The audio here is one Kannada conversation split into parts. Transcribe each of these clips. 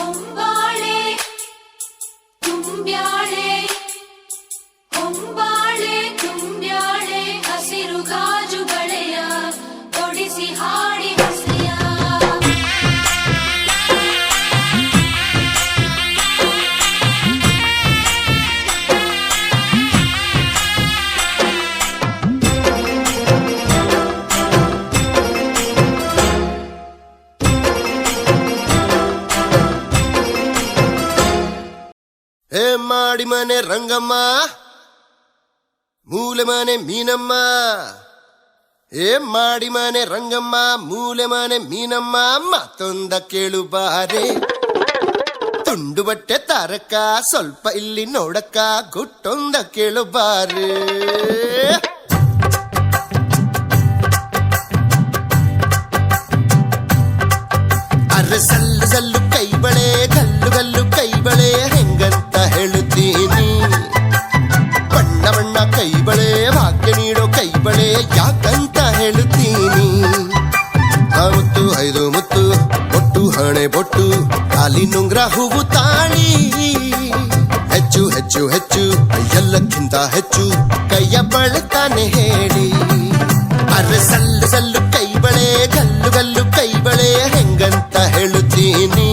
ಹೊಂಬಾಳೆ ತುಂಬ್ಯಾಳೆ ಹೊಂಬಾಳೆ ತುಂಬ್ಯಾಳೆ ಹಸಿರು ಗಾಜು ಬಳೆಯ ತೊಡಿಸಿ ಹಾಡಿ ಹಸಿಯ ಹೇ ಮಾಡಿ ಮನೆ ರಂಗಮ್ಮ ಮೂಲೆ ಮನೆ ಮೀನಮ್ಮ ಹೇ ಮಾಡಿ ಮನೆ ರಂಗಮ್ಮ ಮೂಲೆ ಮನೆ ಮೀನಮ್ಮ ಮತ್ತೊಂದ ಕೇಳು ಬಾರೆ ತುಂಡು ಬಟ್ಟೆ ತಾರಕ ಸ್ವಲ್ಪ ಇಲ್ಲಿ ನೋಡಕ್ಕ ಗುಟ್ಟೊಂದ ಕೇಳು ಬಾರೆ ಅರೆ ಸಲ್ಲು ಸಲ್ಲು ಕೈ ಬಳೆ ಗಲ್ಲು ಗಲ್ಲು ಕೈ ಬಳೆ ಹೆಂಗಂತ ಹೇಳುತ್ತೀನಿ ಬಣ್ಣ ಬಣ್ಣ ಕೈ ಬಳೆ ಭಾಗ್ಯ ನೀಡೋ ಕೈ ಬಳೆ ಯಾಕಂತ ಹೇಳುತ್ತೀನಿ ಮುತ್ತು ಐದು ಮುತ್ತು ಬೊಟ್ಟು ಹಣೆ ಬೊಟ್ಟು ಕಾಲಿ ನುಂಗ್ರ ಹೂವು ತಾಳಿ ಹೆಚ್ಚು ಹೆಚ್ಚು ಹೆಚ್ಚು ಎಲ್ಲಕ್ಕಿಂತ ಹೆಚ್ಚು ಕೈಯ ಬಳತಾನೆ ಹೇಳಿ ಅರೆ ಸಲ್ಲು ಸಲ್ಲು ಕೈ ಬಳೆ ಗಲ್ಲು ಗಲ್ಲು ಕೈ ಬಳೆ ಹೆಂಗಂತ ಹೇಳುತ್ತೀನಿ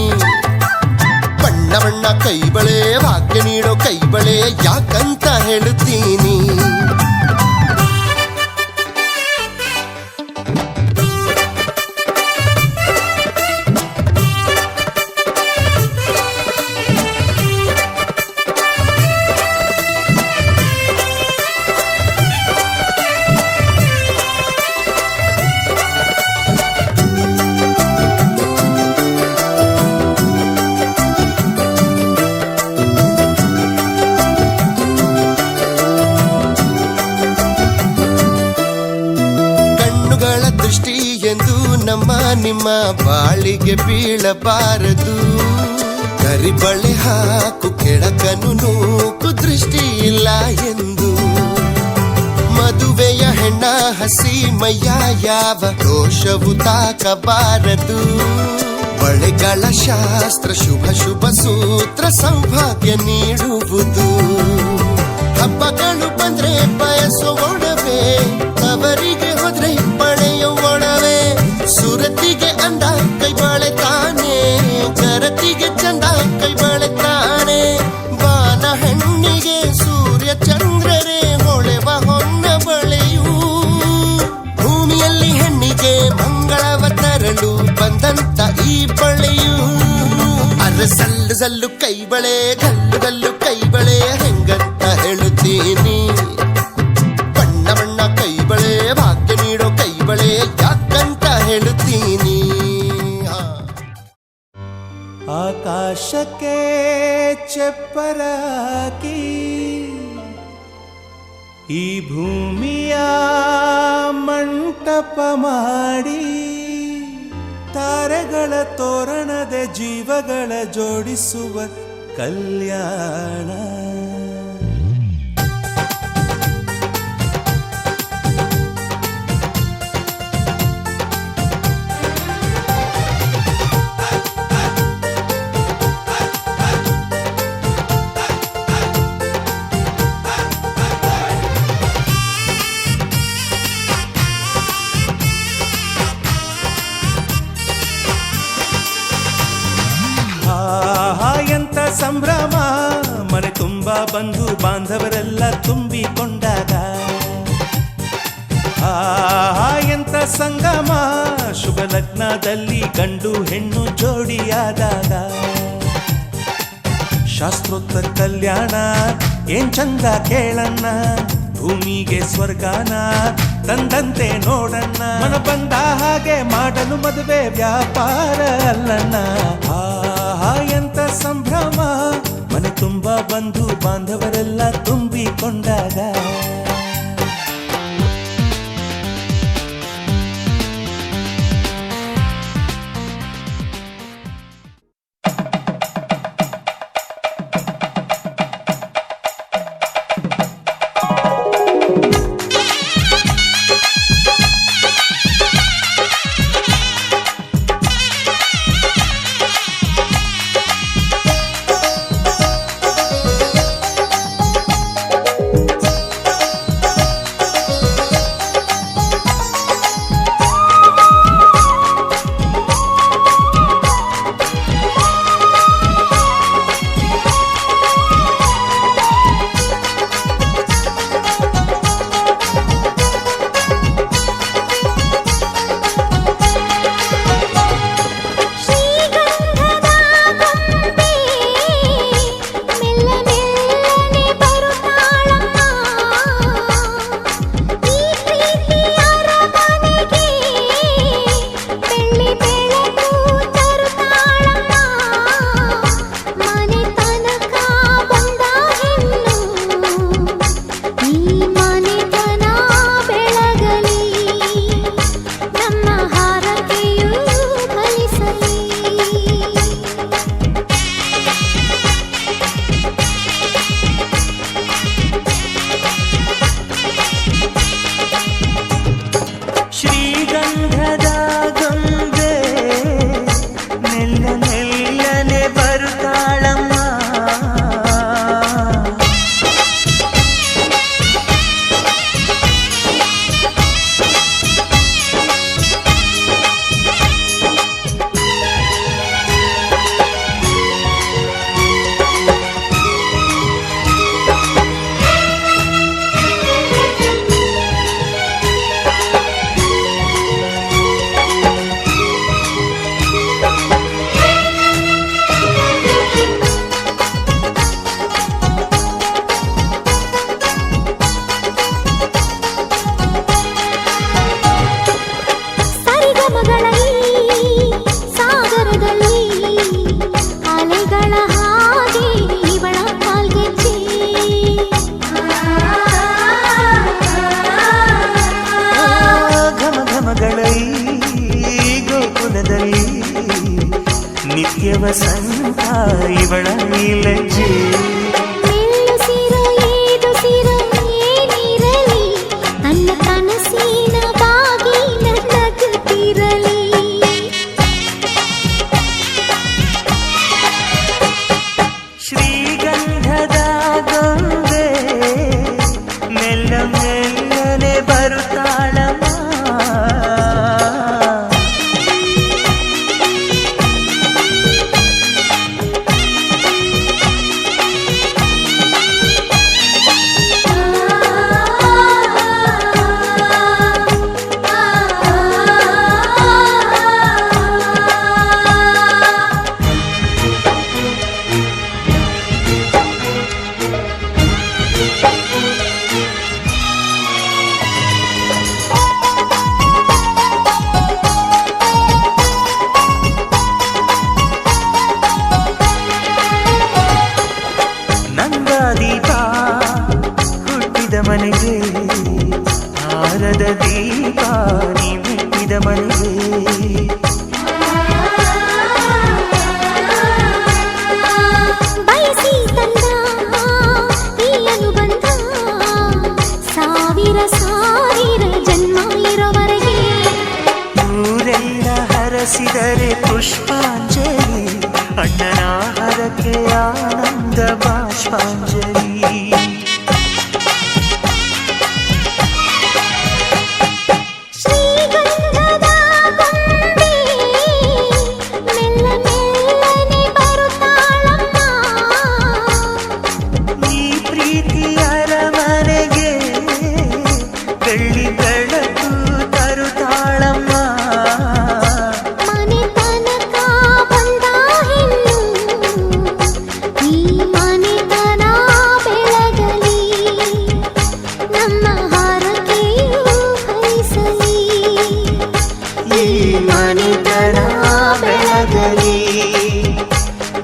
ಬಣ್ಣ ಬಣ್ಣ ಕೈ ಬಳೆ ಭಾಗ್ಯ ನೀಡೋ ಕೈ ಬಳೆ ಯಾಕಂತ ಹೇಳುತ್ತೀನಿ ದೃಷ್ಟಿ ಎಂದು ನಮ್ಮ ನಿಮ್ಮ ಬಾಳಿಗೆ ಬೀಳಬಾರದು ಕರಿಬಳೆ ಹಾಕು ಕೆಳಕನು ನೂಕು ದೃಷ್ಟಿ ಇಲ್ಲ ಎಂದು ಮದುವೆಯ ಹೆಣ್ಣ ಹಸಿ ಮೈಯ ಯಾವ ದೋಷವು ತಾಕಬಾರದು ಬಳೆಗಳ ಶಾಸ್ತ್ರ ಶುಭ ಶುಭ ಸೂತ್ರ ಸೌಭಾಗ್ಯ ನೀಡುವುದು ಹಬ್ಬಗಳು ಬಂದ್ರೆ ಬಯಸೋ ಒಡವೆ ಅವರಿಗೆ ಹೋದ್ರೆ ಬಳೆಯ ಒಡವೆ ಸುರತಿಗೆ ಅಂದ ಕೈ ಬಳೆ ತಾನೆ ಜರತಿಗೆ ಚಂದ ಕೈ ಬಳೆ ತಾನೆ ಬಾನ ಹೆಣ್ಣಿಗೆ ಸೂರ್ಯ ಚಂದ್ರರೇ ಹೊಳೆವ ಹೊನ್ನ ಬಳೆಯೂ ಭೂಮಿಯಲ್ಲಿ ಹೆಣ್ಣಿಗೆ ಮಂಗಳವ ತರಲು ಬಂದಂತ ಈ ಬಳೆಯೂ ಅರೆ ಸಲ್ಲು ಸಲ್ಲು ಕೈ ಬಳೆ ಗಲ್ಲು ಗಲ್ಲು ಕೈ ಬಳೆ ಹೆಂಗಂತ ಹೇಳುತ್ತೀನಿ ಬಣ್ಣ ಬಣ್ಣ ಕೈ ಬಳೆ ಭಾಗ್ಯ ನೀಡೋ ಕೈ ಬಳೆ ಯಾಕಂತ ಹೇಳುತ್ತೀನಿ ಆಕಾಶಕ್ಕೆ ಚಪ್ಪರಾಕಿ ಈ ಭೂಮಿಯ ಮಂಟಪ ಮಾಡಿ ತಾರೆಗಳ ತೋರಣದ ಜೀವಗಳ ಜೋಡಿಸುವ ಕಲ್ಯಾಣ ಎಂತ ಸಂಭ್ರಮ ಮನೆ ತುಂಬಾ ಬಂಧು ಬಾಂಧವರೆಲ್ಲ ತುಂಬಿಕೊಂಡಾಗ ಎಂತ ಸಂಗಮ ಶುಭ ಲಗ್ನದಲ್ಲಿ ಗಂಡು ಹೆಣ್ಣು ಜೋಡಿಯಾದಾಗ ಶಾಸ್ತ್ರೋತ್ತರ ಕಲ್ಯಾಣ ಏನ್ ಚಂದ ಕೇಳಣ್ಣ ಭೂಮಿಗೆ ಸ್ವರ್ಗಾನ ತಂದಂತೆ ನೋಡಣ್ಣ ಮನ ಬಂದ ಹಾಗೆ ಮಾಡಲು ಮದುವೆ ವ್ಯಾಪಾರ ಅಲ್ಲಣ್ಣ ಎಂತ ಸಂಭ್ರಮ ಮನೆ ತುಂಬಾ ಬಂಧು ಬಾಂಧವರೆಲ್ಲ ತುಂಬಿಕೊಂಡಾಗ ವಸಂತ ಇವಳ ಈ ಲಜ್ಜೆ ನಿಲ್ಲಿಸಿರೋ ಏದುಸಿರೋ ಏನಿರಲಿ ನನ್ನ ಕನಸಿನ ಬಾಗಿಲ ನಗುತ್ತಿರಲಿ ಶ್ರೀಗಂಧದ ಗೊಂಬೆ ಮೆಲ್ಲ ಮೆಲ್ಲನೆ ಬರುತ್ತಾಳಮ್ಮ ನಂದಾದೀಪ ಹುಟ್ಟಿದ ಮನೆಗೆ ಹಾರದ ದೀಪ ನೀ ಮೆಟ್ಟಿದ ಮನೆಗೆ ಬಯಸಿ ತಂದ ಈ ಅನುಬಂಧ ಸಾವಿರ ಸಾವಿರ ಜನ್ಮ ಇರೋವರೆಗೆ ಊರೆಲ್ಲ ಹರಸಿದರೆ ಪುಷ್ಪಾಂಜಲಿ ಅಣ್ಣನ ಹರಕೆ ಆನಂದ ಬಾಷ್ಪಾಂಜಲಿ ಶ್ರೀಗಂಧದ ಗೊಂಬೆ ಮೆಲ್ಲ ಮೆಲ್ಲನೆ ಬರುತ್ತಾಳಮ್ಮ ಈ ಪ್ರೀತಿಯರ ಮನೆಗೆ ಬೆಳ್ಳಿ ಬೆಳಕು ತರುತ್ತಾಳಮ್ಮ ಮನೆ ತನಕ ಬಂದ ಹೆಣ್ಣು ಈ ಮನೆತನ ಬೆಳಗಲಿ ನಮ್ಮ ಹಾರಕೆಯು ಹರಿಸಲಿ ಈ ಮನೆತನ ಬೆಳಗಲಿ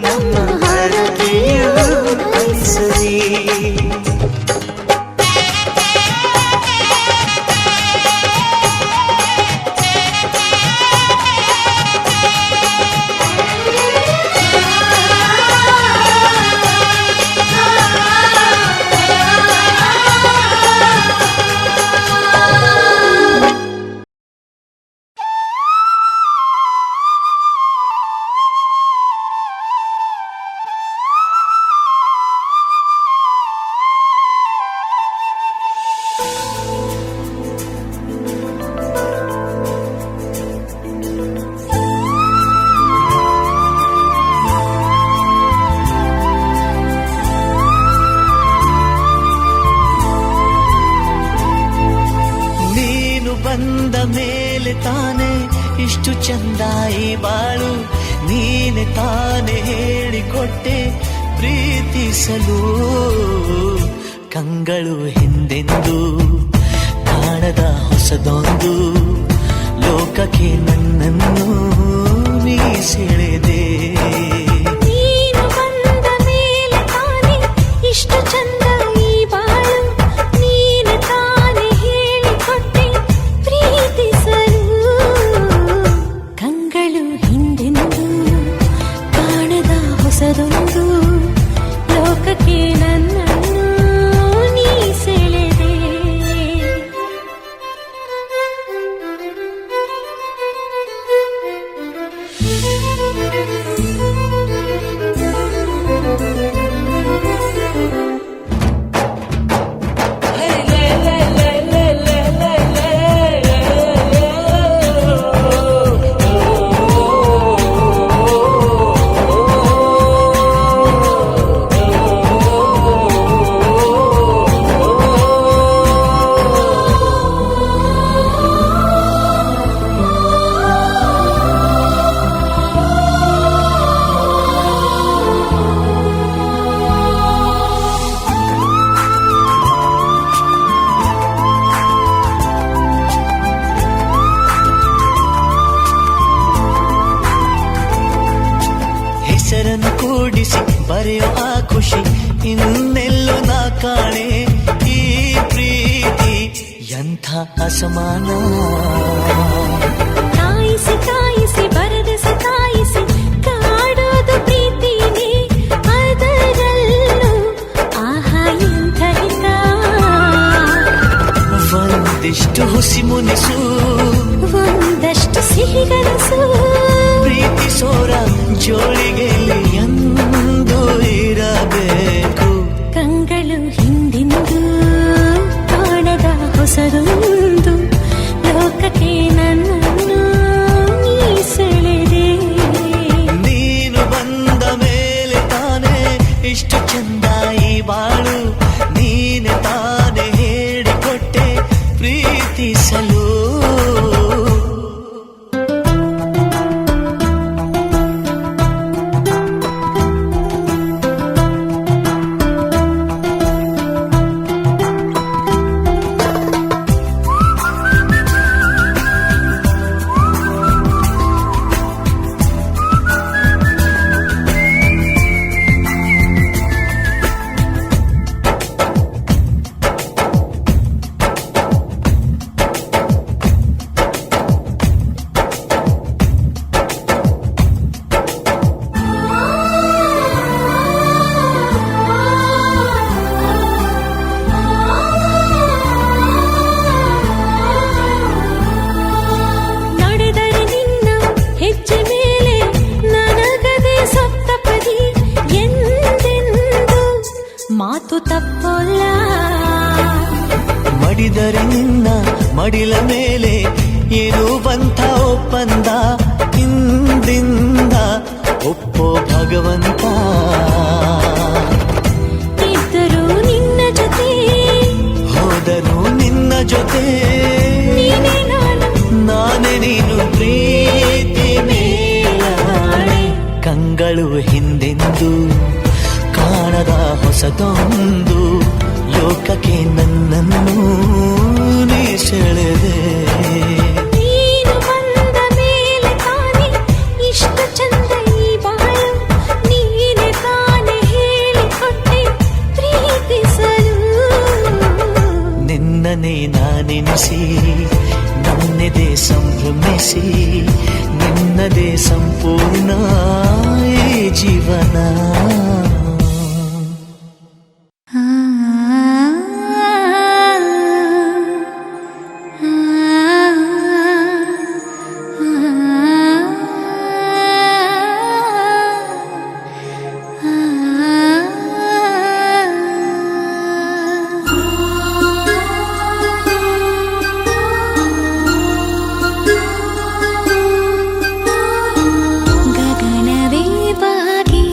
ನಮ್ಮ ಹರಕೆಯು ಹರಿಸಲಿ ನೀನು ಬಂದ ಮೇಲೆ ತಾನೆ ಇಷ್ಟು ಚಂದ ಈ ಬಾಳು ನೀನೆ ತಾನೆ ಹೇಳಿಕೊಟ್ಟೆ ಪ್ರೀತಿಸಲು ಕಂಗಳು ಹಿಂದೆಂದು ಕಾಣದ ಹೊಸದೊಂದು ಲೋಕಕ್ಕೆ ನನ್ನನ್ನು ನೀ ಸೆಳೆದೆ ನೀನು ಬಂದ ಮೇಲೆ ತಾನೆ ಇಷ್ಟು ಚಂದ ಈ ಬಾಳು ನೀನು ತಾನೆ ಹೇಳಿಕೊಟ್ಟೆ ಪ್ರೀತಿಸಲು ಕಂಗಳು ಹಿಂದೆಂದು ಕಾಣದ ಹೊಸದೊಂದು ಲೋಕಕ್ಕೆ ನನ್ನನ್ನು ನೀ ಸೆಳೆದೆ ಹೆಸರನ್ನು ಕೂಡಿಸಿ ಬರೆಯೋ ಆ ಖುಷಿ ಇನ್ನೆಲ್ಲೋ ನಾ ಕಾಣೆ ಈ ಪ್ರೀತಿ ಎಂಥ ಅಸಮಾನ ಕಾಯಿಸಿ ಕಾಯಿಸಿ ಬರೆದ ಸತಾಯಿಸಿ ಕಾಡೋದು ಎಂದು ಇರಬೇಕು. ಕಂಗಳು ಹಿಂದೆಂದೂ ಕಾಣದ ಹೊಸದೊಂದು ಲೋಕಕ್ಕೆ ನನ್ನನ್ನು ನೀ ಸೆಳೆದೆ. ನೀನು ಬಂದ ಮೇಲೆ ತಾನೇ ಇಷ್ಟು ಚಂದ ಈ ಬಾಳು, ನೀನೆ ತಾನೇ ಹೇಳಿಕೊಟ್ಟೆ ಪ್ರೀತಿಸಲು. ನಡೆದರೆ ನಿನ್ನ ಹೆಜ್ಜೆ ಮೇಲೆ ನನಗದೆ ಸಪ್ತಪದಿ ಎಂದೆಂದು ಮಾತು ತಪ್ಪಲ್ಲ. ಮಡಿದರೆ ನಿನ್ನ ಮಡಿಲ ಮೇಲೆ ಇರುವಂಥ ಒಪ್ಪಂದ ಹಿಂದಿಂದ ಒಪ್ಪೋ ಭಗವಂತ. ಇದ್ದರೂ ನಿನ್ನ ಜೊತೆ ಹೋದರೂ ನಿನ್ನ ಜೊತೆ ನೀನೇ ನಾನು ನಾನೇ ನೀನು ಪ್ರೀತಿ ಮೇಲಾಣೆ. ಕಂಗಳು ಹಿಂದೆಂದು ಕಾಣದ ಹೊಸದೊಂದು ಲೋಕಕ್ಕೆ ನನ್ನನ್ನು ನೀ ಸೆಳೆದೆ. ನೀನು ಬಂದ ಮೇಲೆ ತಾನೆ ಇಷ್ಟು ಚಂದ ಈ ಬಾಳು, ನೀನೆ ತಾನೆ ಹೇಳಿಕೊಟ್ಟೆ ಪ್ರೀತಿಸಲು. ನಿನ್ನನೇ ನಾನೆನಿಸಿ ನನ್ನೆದೆ ಸಂಭ್ರಮಿಸಿ ನಿನ್ನದೇ ಸಂಪೂರ್ಣ ಈ ಜೀವನ. ಗಗನವೇ ಬಾಗಿ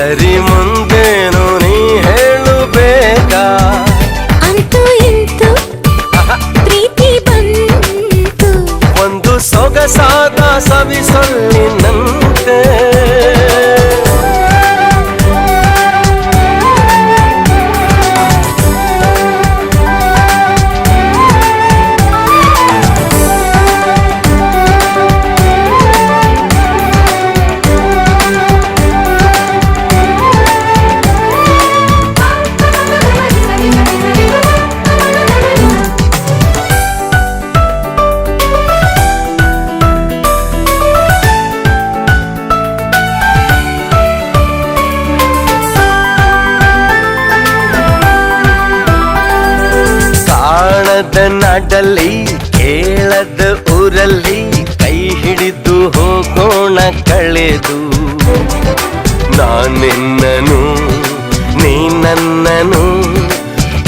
ಸರಿ ಮುಂದೇನು ನೀ ಹೇಳಬೇಕಾ? ಅಂತೂ ಇಂತೂ ಪ್ರೀತಿ ಬಂತು, ಒಂದು ಸೊಗಸಾದ ಸವಿಸೊಲ್ಲಿನಂತೆ. ಕಾಣದ ನಾಡಲ್ಲಿ ಕೇಳದ ಊರಲ್ಲಿ ಕೈ ಹಿಡಿದು ಹೋಗೋಣ ಕಳೆದು. ನಾನಿನ್ನನು ನೀ ನನ್ನನು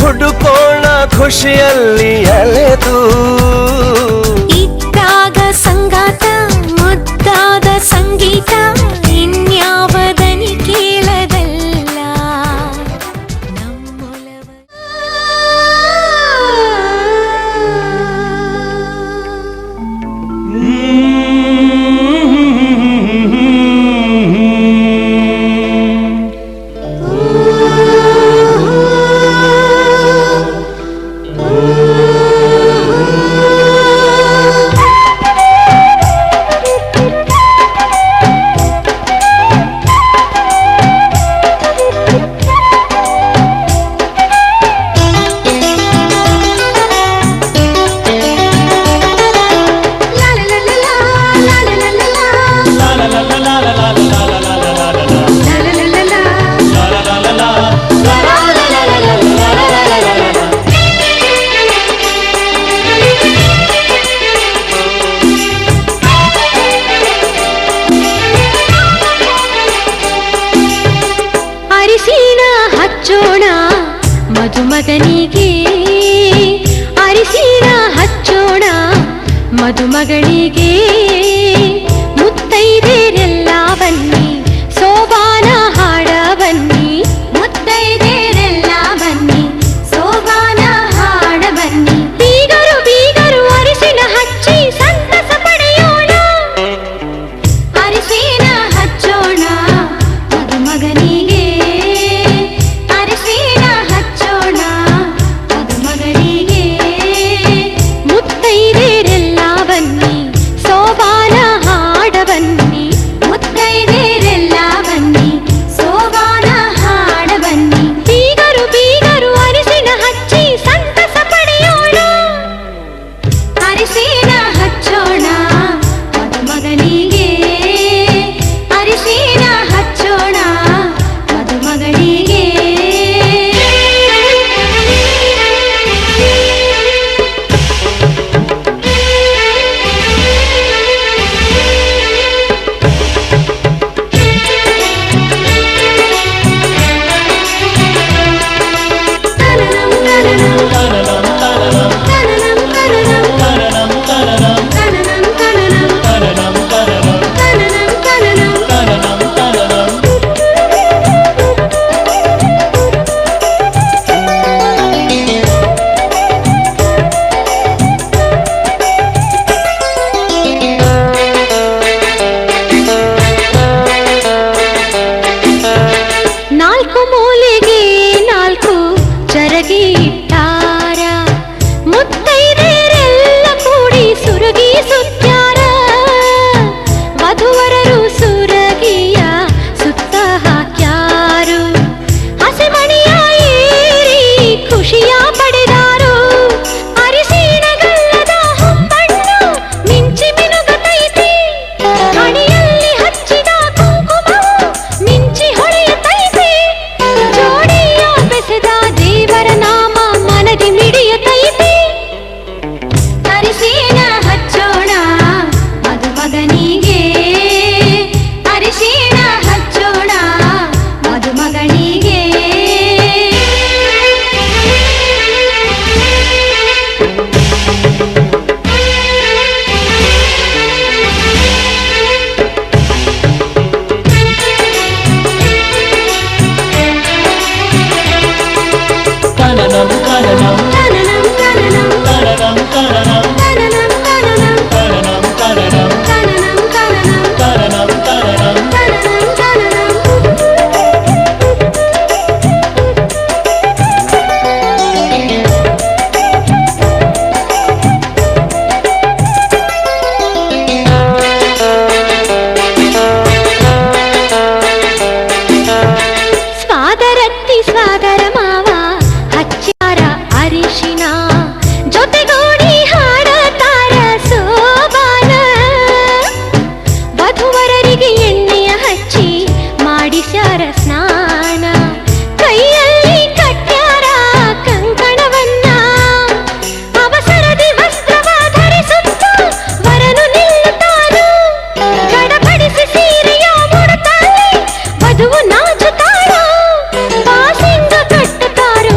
ಹುಡುಕೋಣ ಖುಷಿಯಲ್ಲಿ ಅಲೆದು. ಇದ್ದಾಗ ಸಂಗಾತ ಮುದ್ದಾದ ಸಂಗೀತ ಇನ್ಯಾವದನಿ ಕೇಳದಲ್ಲ ನಮ್ಮೊಲವ. ಅರಿಶಿಣ ಹಚ್ಚೋಣ ಮದುಮಗನಿಗೆ, ಅರಿಶಿಣ ಹಚ್ಚೋಣ ಮದುಮಗಳಿಗೆ. ಮುತ್ತೈದೆರೆಲ್ಲ ಬನ್ನಿ ಸೋಬಾನ ಹಾಡ ಬನ್ನಿ, ಮುತ್ತೈದೆರೆಲ್ಲ ಬನ್ನಿ ಸೋಬಾನ ಹಾಡ ಬನ್ನಿ. ಬೀಗರು ಬೀಗರು ಅರಿಶಿಣ ಹಚ್ಚಿ ಸಂತಸ ಪಡೆಯೋಣ, ಅರಿಶಿಣ ಹಚ್ಚೋಣ ಮದುಮಗನಿಗೆ, ಅರಿಶಿಣ ಹಚ್ಚೋಣ ಮದುಮಗನಿಗೆ. ಮುತ್ತೈದೆರೆಲ್ಲ ಬನ್ನಿ ಸೋಬಾನ ಸ್ವಾದರತ್ತಿ ಸ್ವಾದರ ಮಾವ ಹಚ್ಚಾರ ಅರಿಶಿನ ಜೊತೆಗೂಡಿ ಹಾಡತಾರ ಸೋಬಾನ ವಧುವರರಿಗೆ ಎಣ್ಣೆಯ ಹಚ್ಚಿ ಮಾಡಿಸ್ಯಾರ ಸ್ನಾನ ಕೈಯಲ್ಲಿ ಕಟ್ಟ್ಯಾರ ಕಂಕಣವನ್ನ ಅವಸರದಿ ವಸ್ತ್ರವ ಧರಿಸುತ್ತ ವರನು ನಿಲ್ಲುತ್ತಾನು ಗಡಬಡಿಸಿ ಸೀರೆಯ ಮುಡುತ್ತಾನೆ ವಧುವು ನಾಚುತ್ತಾಳು ಬಾಸಿಂಗ ಕಟ್ಟುತ್ತಾರು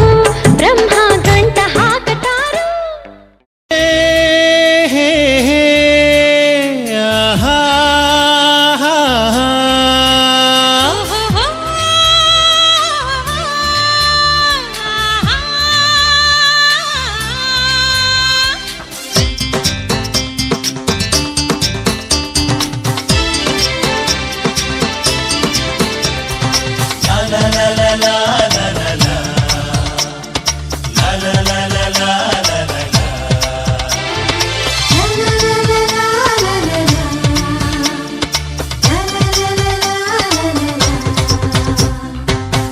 ಬ್ರಹ್ಮ ಗಂಟ ಹಾಕತಾರು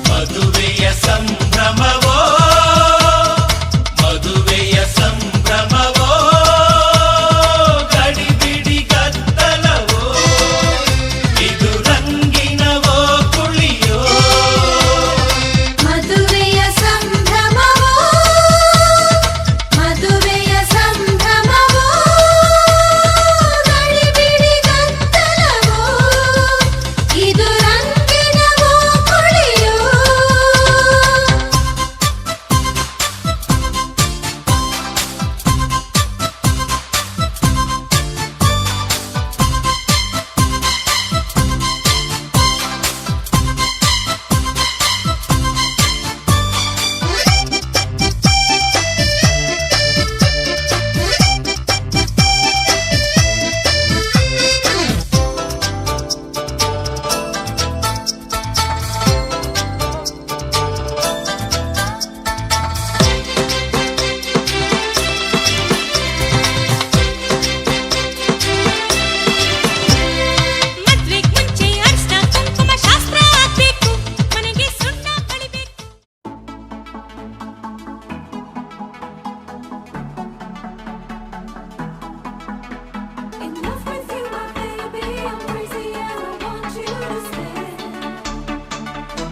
ಮದುವೆಯ ಸಂಭ್ರಮವೋ ಮದುವೆಯ ಸಂಭ್ರಮವೋ ಗಡಿಬಿಡಿ ಗದ್ದಲವೋ ಇದು ರಂಗಿನವೋ ಕುಳಿಯೋ ಮದುವೆಯ ಸಂಭ್ರಮವೋ ಮದುವೆಯ ಸಂಭ್ರಮವೋ ಗಡಿಬಿಡಿ ಗದ್ದಲವೋ ಇದು ರಂಗಿನವೋ ಕುಳಿಯೋ ಮದ್ವೆಗ್ ಮುಂಚೆ ಅರ್ಶನ ಕುಂಕುಮ ಶಾಸ್ತ್ರ ಆಗ್ಬೇಕು ಮನೆಗೆ ಸುಣ್ಣ ಬಳಿಬೇಕು Enough with you, my baby. I'm crazy and I want you to stay.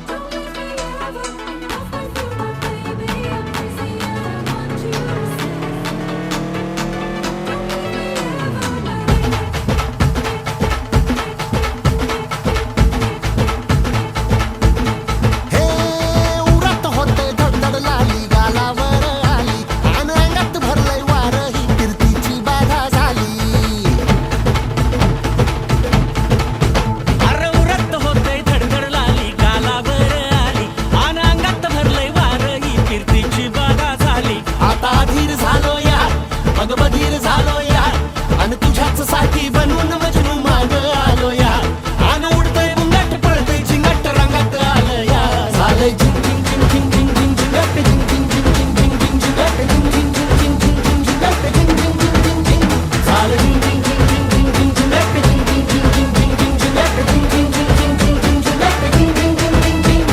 Don't leave me ever. Enough with you, my baby. I'm crazy and I want you to stay. Don't leave me ever, baby. हे उरत होते धडधड लाली गालावर आली आणि अंगात भरलंय वार ही कीर्तीची बाधा झाली अरे उरत होते धडधड लाली गालावर आली आन अंगात भरलंय वार ही कीर्तीची बाधा झाली आता अधीर झालो यार मग बधीर झालो यार आणि तुझ्याच साठी बनून मजनू माग आलो यार आणि उडतंय बुंगाट पळतंय झिंगाट रंगात आलं यार झालंय झिंग झिंग झिंग झिंग झिंग झिंग झिंगाट झिंग झिंग झिंग झिंग झिंग झिंग झिंगाट झिंग झिंग झिंग झिंग झिंग झिंग झिंगाट झिंग झिंग झिंग झिंग झिंग झालं झिंग झिंग झिंग झिंग झिंग झिंग झिंगाट झिंग झिंग झिंग झिंग झिंग झिंग झिंगाट झिंग झिंग झिंग झिंग झिंग झिंग झिंगाट झिंग झिंग झिंग झिंग झिंग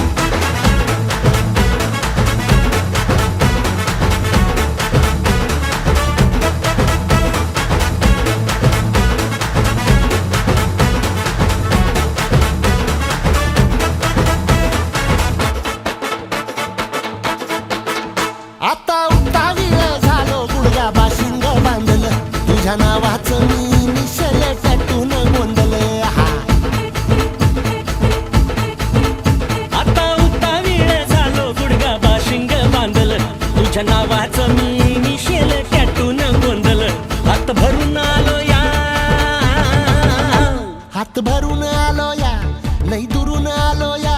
आता उतावीळ झालो गुडघा बाशिंग बांधलं तुझ्या नावाचं मी निशल टॅटून गोंधलं हा आता उतावीळ झालो गुडगा बाशिंग बांधलं तुझ्या नावाचं मी निशेल टॅटून गोंधलं हात भरून आलो या हात भरून आलो या लई दुरून आलो या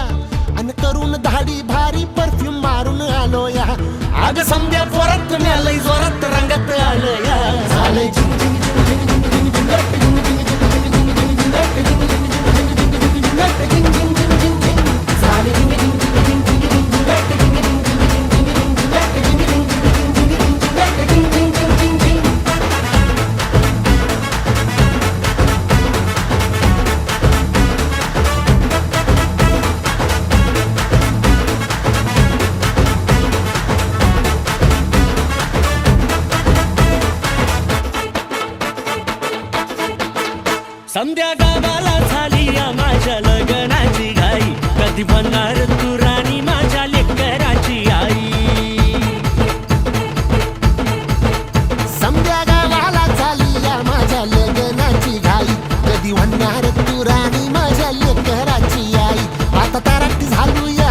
आणि करून धाडी भारी परफ्यूम मारून आलो या अग समद्या पोरात लय जोरात रंगात आलं या झालंय समद्या गावाला झाली या माझ्या लग्नाची घाई कधी बनणार तू राणी माझ्या लेकराची आई समद्या गावाला झाली या माझ्या लग्नाची घाई कधी म्हणणार तू राणी माझ्या लेकराची आई आता तारट झालूया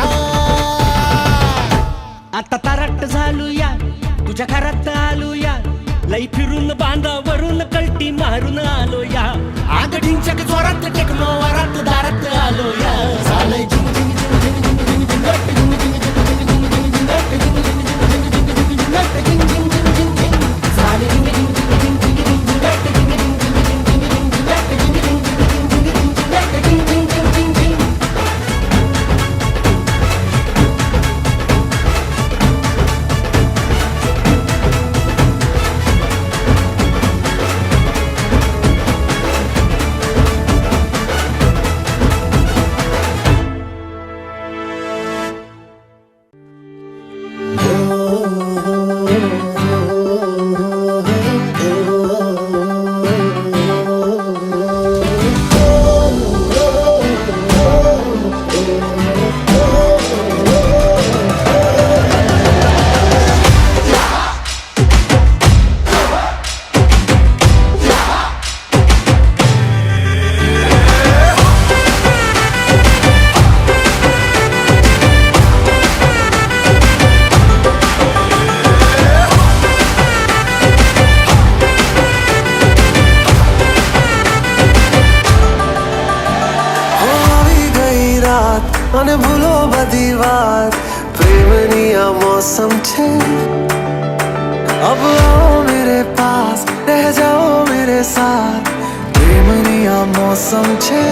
आता तारट झालूया तुझ्या घरात आलूया लई फिरून बांधावरून कल्टी मारून आलो या आग ढिंचक जोरात टेकनो वरात दारात आलो या झालंय અને ભૂલો બધી વાત પ્રેમની આ મૌસમ છે अब आओ मेरे पास रह जाओ मेरे साथ प्रेमनी आ मौसम छे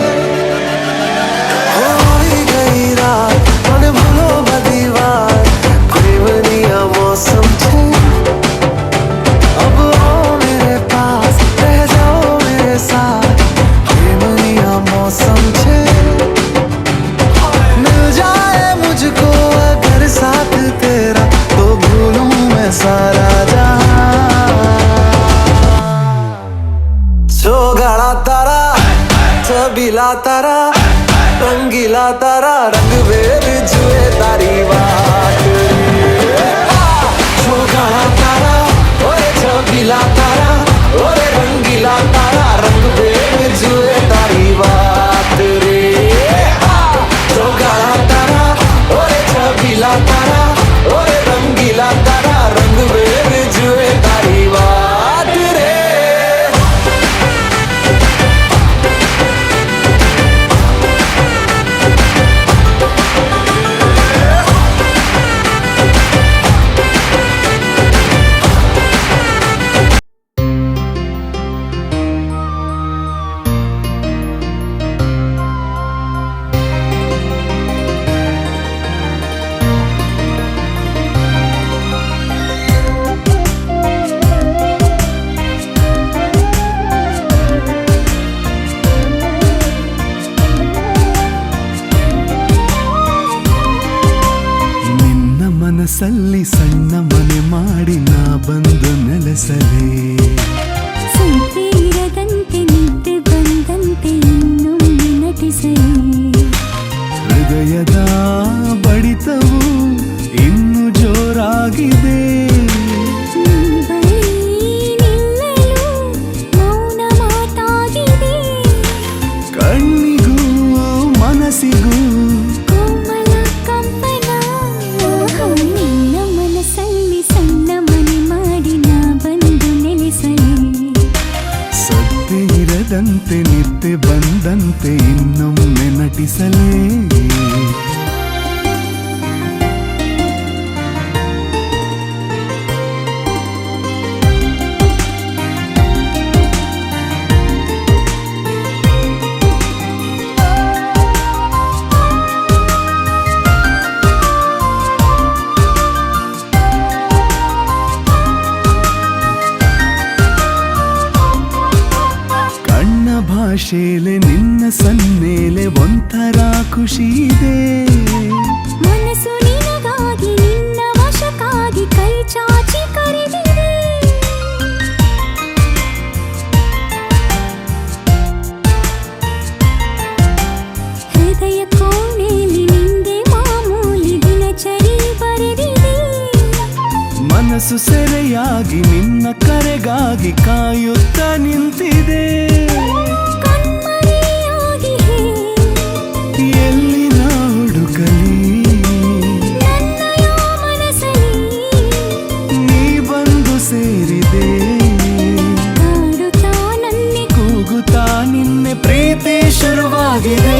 होई गई रात અને ભૂલો બધી વાત પ્રેમની આ મૌસમ છે अब आओ मेरे पास रह जाओ मेरे साथ प्रेमनी आ मौसम छे मिल जाए मुझको अगर साथ तेरा तो भूलूं मैं सारा गाड़ा तारा छबीला तारा रंगीला तारा रंग वेद जुए तारी बात गाड़ा तारा ओरे छबीला तारा ओरे रंगीला तारा रंग वेद जुए तारी बात रे गाड़ा तारा ओरे छबीला तारा ओरे रंगीला तारा रंग वेद जुए तारी बात रे ಮನಸ್ಸಲ್ಲಿ ಸಣ್ಣ ಮನೆ ಮಾಡಿ ನಾ ಬಂದು ನೆಲೆಸಲೇ ಸಂತೀರದಂತೆ ನಿದ್ದೆ ಬಂದಂತೆ ಇನ್ನೊಮ್ಮೆ ನಟಿಸಲೇ ಹೃದಯದ ಬಡಿತವು ಇನ್ನು ಜೋರಾಗಿದೆ ಕಣ್ಣಿಗೂ ಮನಸ್ಸಿಗೂ ಸದ್ದಿರದಂತೆ ನಿದ್ದೆ ಬಂದಂತೆ ಇನ್ನೊಮ್ಮೆ ನಟಿಸಲೇ ಭಾಷೆಲೆ ನಿನ್ನ ಸನ್ನೆಲೆ ಒಂಥರ ಖುಷಿ ಇದೆ. ಮನಸ್ಸು ನಿನಗಾಗಿ ನಿನ್ನ ವಶಕ್ಕಾಗಿ ಕೈ ಚಾಚಿ ಕರೆದಿದೆ. ಹೃದಯ ಕೋಣೆಯಲ್ಲಿ ನಿಂದೆ ಮಾಮೂಲಿ ದಿನಚರಿ ಬರೆದಿದೆ. ಮನಸ್ಸು ಸೆರೆಯಾಗಿ ನಿನ್ನ ಕರೆಗಾಗಿ ಕಾಯುತ್ತ ನಿಂತಿದೆ. ಕಣ್ಮರೆಯಾಗಿ ಎಲ್ಲಿ ನಾ ಹುಡುಕಲಿ ನನ್ನಯ ಮನಸ್ಸಲ್ಲಿ ನೀ ಬಂದು ಸೇರಿದೆ. ಕಾಡುತ್ತಾ ನನ್ನೆ ಕೂಗುತ್ತಾ ನಿನ್ನೆ ಪ್ರೀತಿ ಶುರುವಾಗಿದೆ.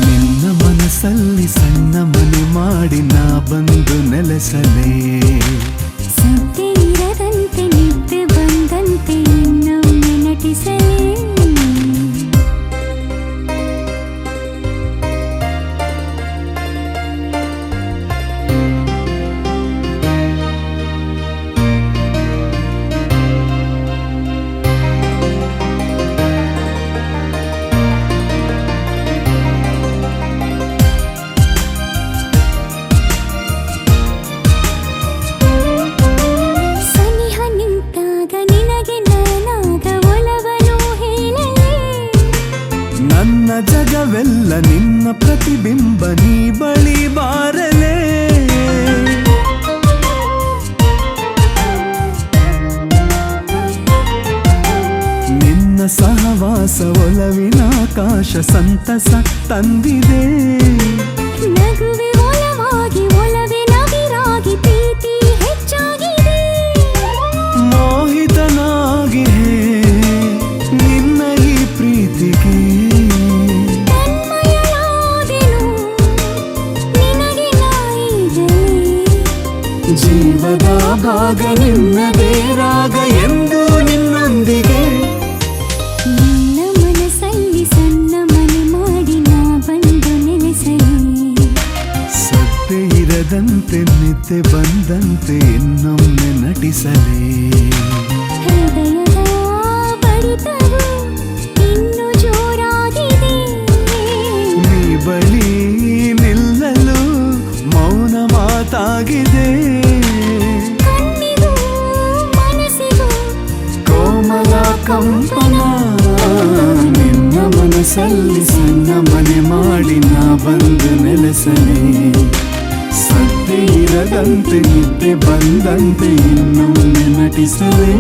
ನಿನ್ನ ಮನಸ್ಸಲ್ಲಿ ಸಣ್ಣ ಮನೆ ಮಾಡಿ ನಾ ಬಂದು ನೆಲೆಸಲೇ. ಸದ್ದೆ ಇರದಂತೆ ನಿದ್ದೆ ಬಂದಂತೆ ಇನ್ನೊಮ್ಮೆ ನಟಿಸಲೇ. ಸನಿಹ ನಿಂತಾಗ ನಿನಗೆ ನಾನಾಗ ಒಲವನು ಹೇಳಲೇ. ನನ್ನ ಜಗವೆಲ್ಲ ನಿನ್ನ ಪ್ರತಿಬಿಂಬ ನೀ ಬಳಿ ಬಾರಲೇ. ನಿನ್ನ ಸಹವಾಸ ಒಲವಿನ ಆಕಾಶ ಸಂತಸ ತಂದಿದೆ. ನಗುವೆ ಒಲವಾಗಿ ಒಲವೇ ನವಿರಾಗಿ ಪ್ರೀತಿ ಹೆಚ್ಚಾಗಿದೆ. ಮೋಹಿತನಾಗಿ ನಿನ್ನ ಈ ಪ್ರೀತಿಗೆ ತನ್ಮಯನಾದೆನು ನಿನಗೆ ನಾಯಿಗಳೇ. ಜೀವದ ಭಾಗ ನಿನ್ನದೇ ರಾಗ ಎಂದು ನಿನ್ನೊಂದಿಗೆ. ನಿನ್ನ ಮನಸ್ಸಲ್ಲಿ ಸಣ್ಣ ಮನೆ ಮಾಡಿ ನಾ ಬಂದು ನೆಲೆಸಲೇ. ಸತ್ತೆ ಇರದಂತೆ ನಿದ್ದೆ ಬಂದಂತೆ ಇನ್ನೊಮ್ಮೆ ನಟಿಸಲೇ. ಹೃದಯದ ಬಡಿತವು ಇನ್ನು ಜೋರಾಗಿದೆ. ನೀ ಬಳಿ ನಿಲ್ಲಲು ಮೌನ ಮಾತಾಗಿದೆ. ಕಣ್ಣಿಗೂ ಮನಸ್ಸಿಗೂ ಕೋಮಲ ಕಂಪನ ನಿನ್ನ ಮನಸ್ಸಲ್ಲಿ ಸಣ್ಣ ಮನೆ ಮಾಡಿ ನಾ ಬಂದು ನೆಲೆಸಲೇ. ಸತ್ತೆ ಇರದಂತೆ ನಿದ್ದೆ ಬಂದಂತೆ ಇನ್ನೊಮ್ಮೆ ನಟಿಸಲೇ.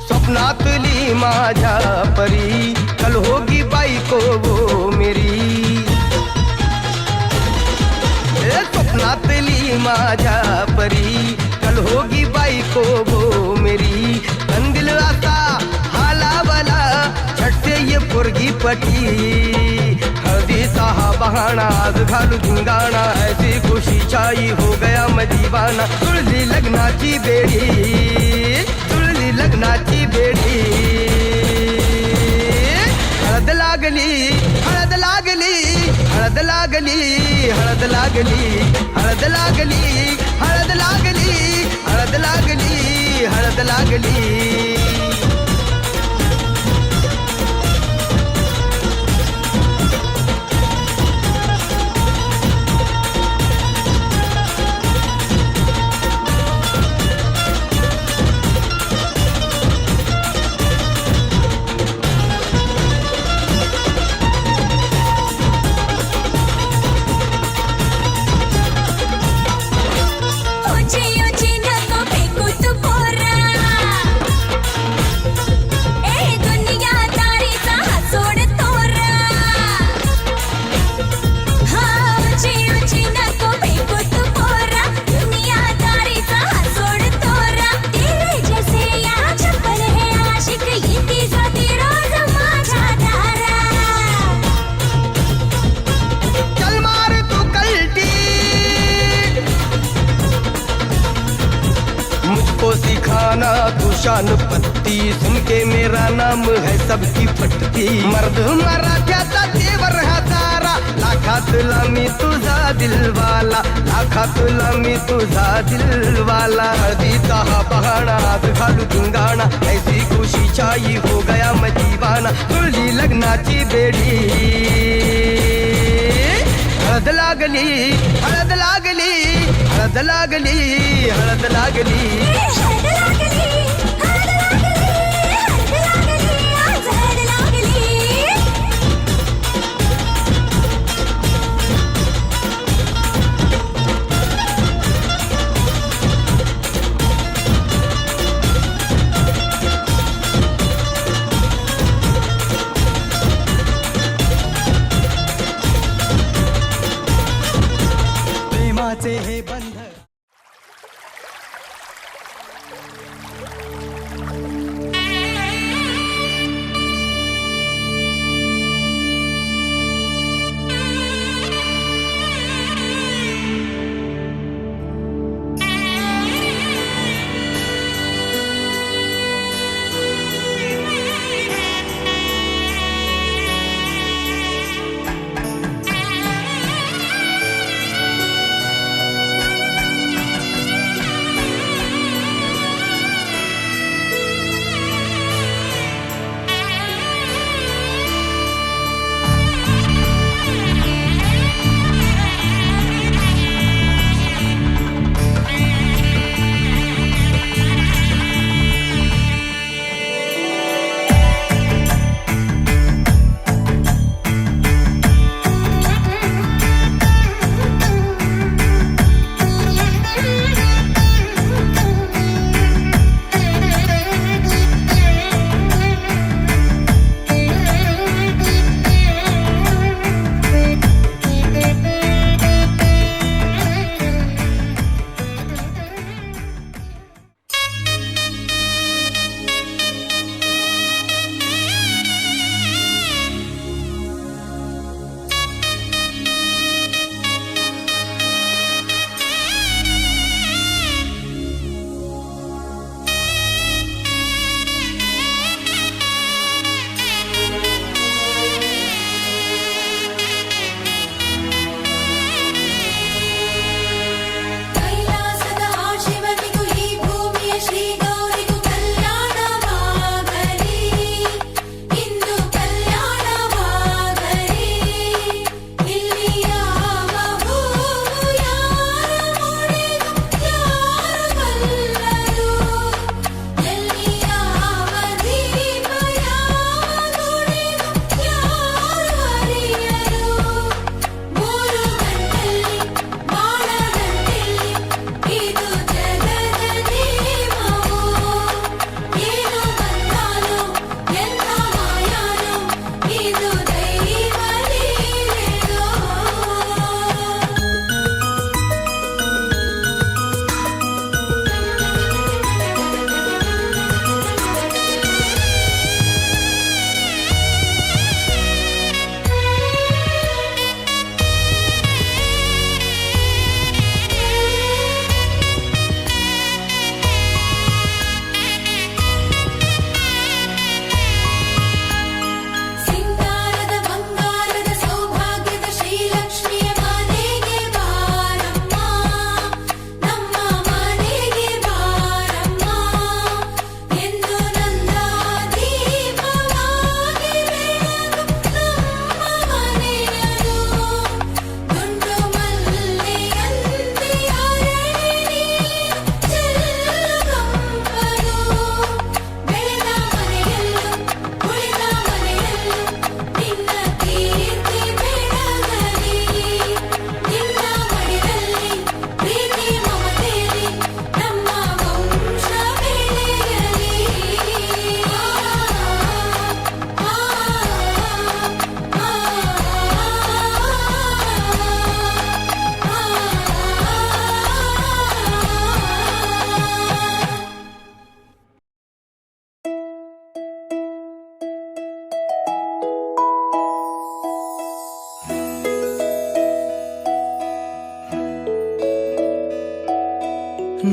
स्वप्नातली माझ्या परी कल होगी बायको वो मेरी. स्वप्नातली माझ्या परी कल होगी बायको वो मेरी. कंदिल असा हालावला छटते ये पोरगी पटी. हळदीचा हा बहाणा आज घालू धिंगाणा ऐसी खुशी छाई हो गया मदीवाना. तुळली लग्नाची बेडी तुळली लग्नाची बेडी. हळद लागली हळद लागली हळद लागली हळद लागली हळद लागली हळद लागली हळद लागली हळद लागली. कान पत्ती सुन के मेरा नाम है सबकी फटती मर्द मराठ्याचा तेवर हा सारा लाखात लामी तुझा दिलवाला लाखात लामी तुझा दिलवाला हळदीचा हा बहाणा आज घालू धिंगाणा ऐसी खुशी छाई हो गया मैं दीवाना तुझी लग्नाची बेडी हळद लागली हळद लागली हळद लागली हळद लागली प्रेमाचे हे बंध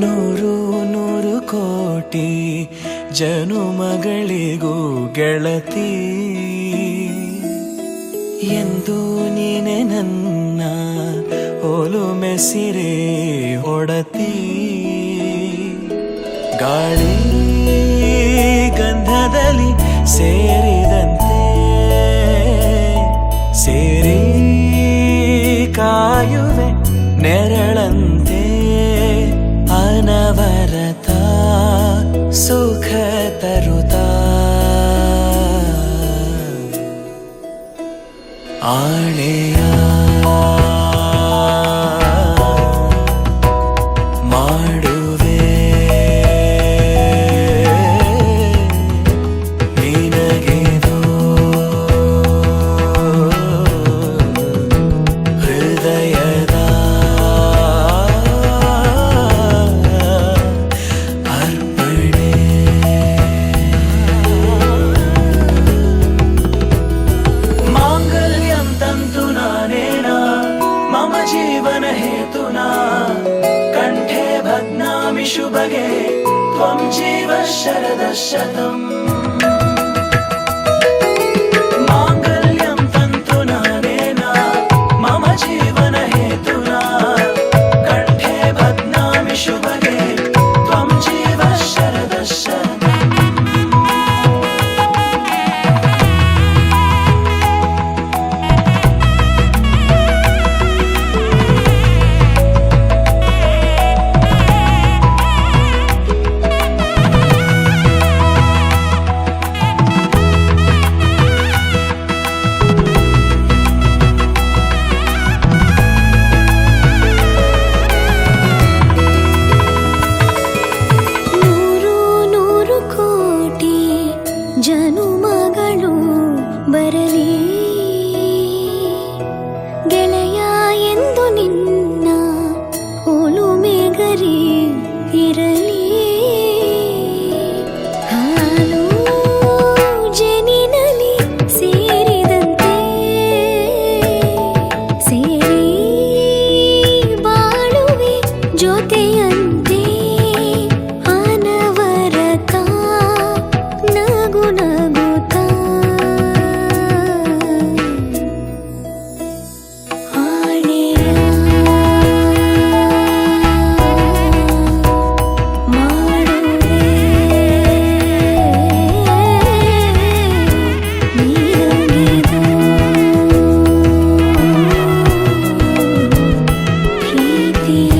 ನೂರು ನೂರು ಕೋಟಿ ಜನುಮಗಳಿಗೂ ಗೆಳತಿ ಎಂದು ನೀನೆ ನನ್ನ ಒಲುಮೆ ಸಿರೆ ಒಡತಿ ಗಾಳಿ ಗಂಧದಲ್ಲಿ ಸೇರಿದಂತೆ ಸೇರಿ ಕಾಯುವೆ ನೆರಳಂತೆ ಅನವರತ ಸುಖ ತರುತ್ತಾ ಆಳೆಯ ಮಾಡುವೆ ನಿನಗೆದು ಹೃದಯದ ಅರ್ಪಣೆ ಮಾಂಗಲ್ಯಂ ತಂತು ನಾನೇನ ಮಮ ಜೀವನ ಹೇತುನಾ ಕಂಠೆ ಭಗ್ನಾಮಿ ಶುಭಗೆ ತ್ವಂ ಜೀವ ಶರದ ಶತಂ ಮಾಂಗಲ್ಯಂ ತಂತು ನಾನೇನ ಮಮ ಜೀವನ ಹೇತುನಾ ಕಂಠೆ ಭಗ್ನಾಮಿ ಶುಭಗೆ ತ್ವಂ ಜೀವ ಶರದ ಶತಂ ನೂರು ನೂರು ಕೋಟಿ ಜನುಮಗಳು ಬರಲಿ ಗೆಳೆಯ ಎಂದು ನಿನ್ನ ಒಲುಮೆಗರಿ ಇರಲಿ ಹಾಲು ಜನಿನಲಿ ಸೇರಿದಂತೆ ಸೇರಿ ಬಾಳುವೆ ಜೊತೆಯಂತೆ ಅನವರತ ನಗು ನಗುತ್ತಾ ಆಣೆಯ ಮಾಡುವೆ ನೀನಗೆದು ಪ್ರೀತಿಯ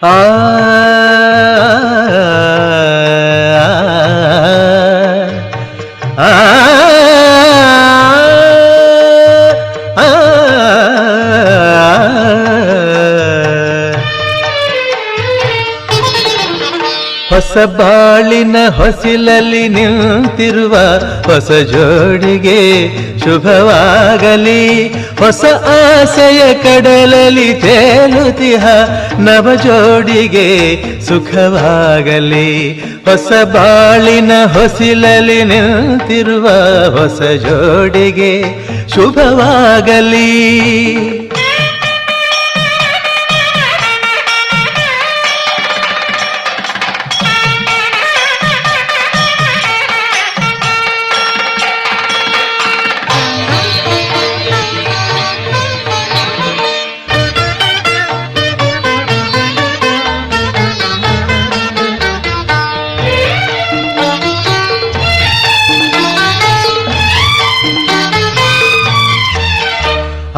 ಆ ಆ ಹೊಸ ಬಾಳಿನ ಹೊಸಿಲಲ್ಲಿ ನಿಂತಿರುವ ಹೊಸ ಜೋಡಿಗೆ ಶುಭವಾಗಲಿ ಹೊಸ ಆಸೆಯ ಕಡಲಲ್ಲಿ ತೇಲುತಿಹ ನವ ಜೋಡಿಗೆ ಸುಖವಾಗಲಿ ಹೊಸ ಬಾಳಿನ ಹೊಸಿಲಲ್ಲಿ ನಿಂತಿರುವ ಹೊಸ ಜೋಡಿಗೆ ಶುಭವಾಗಲಿ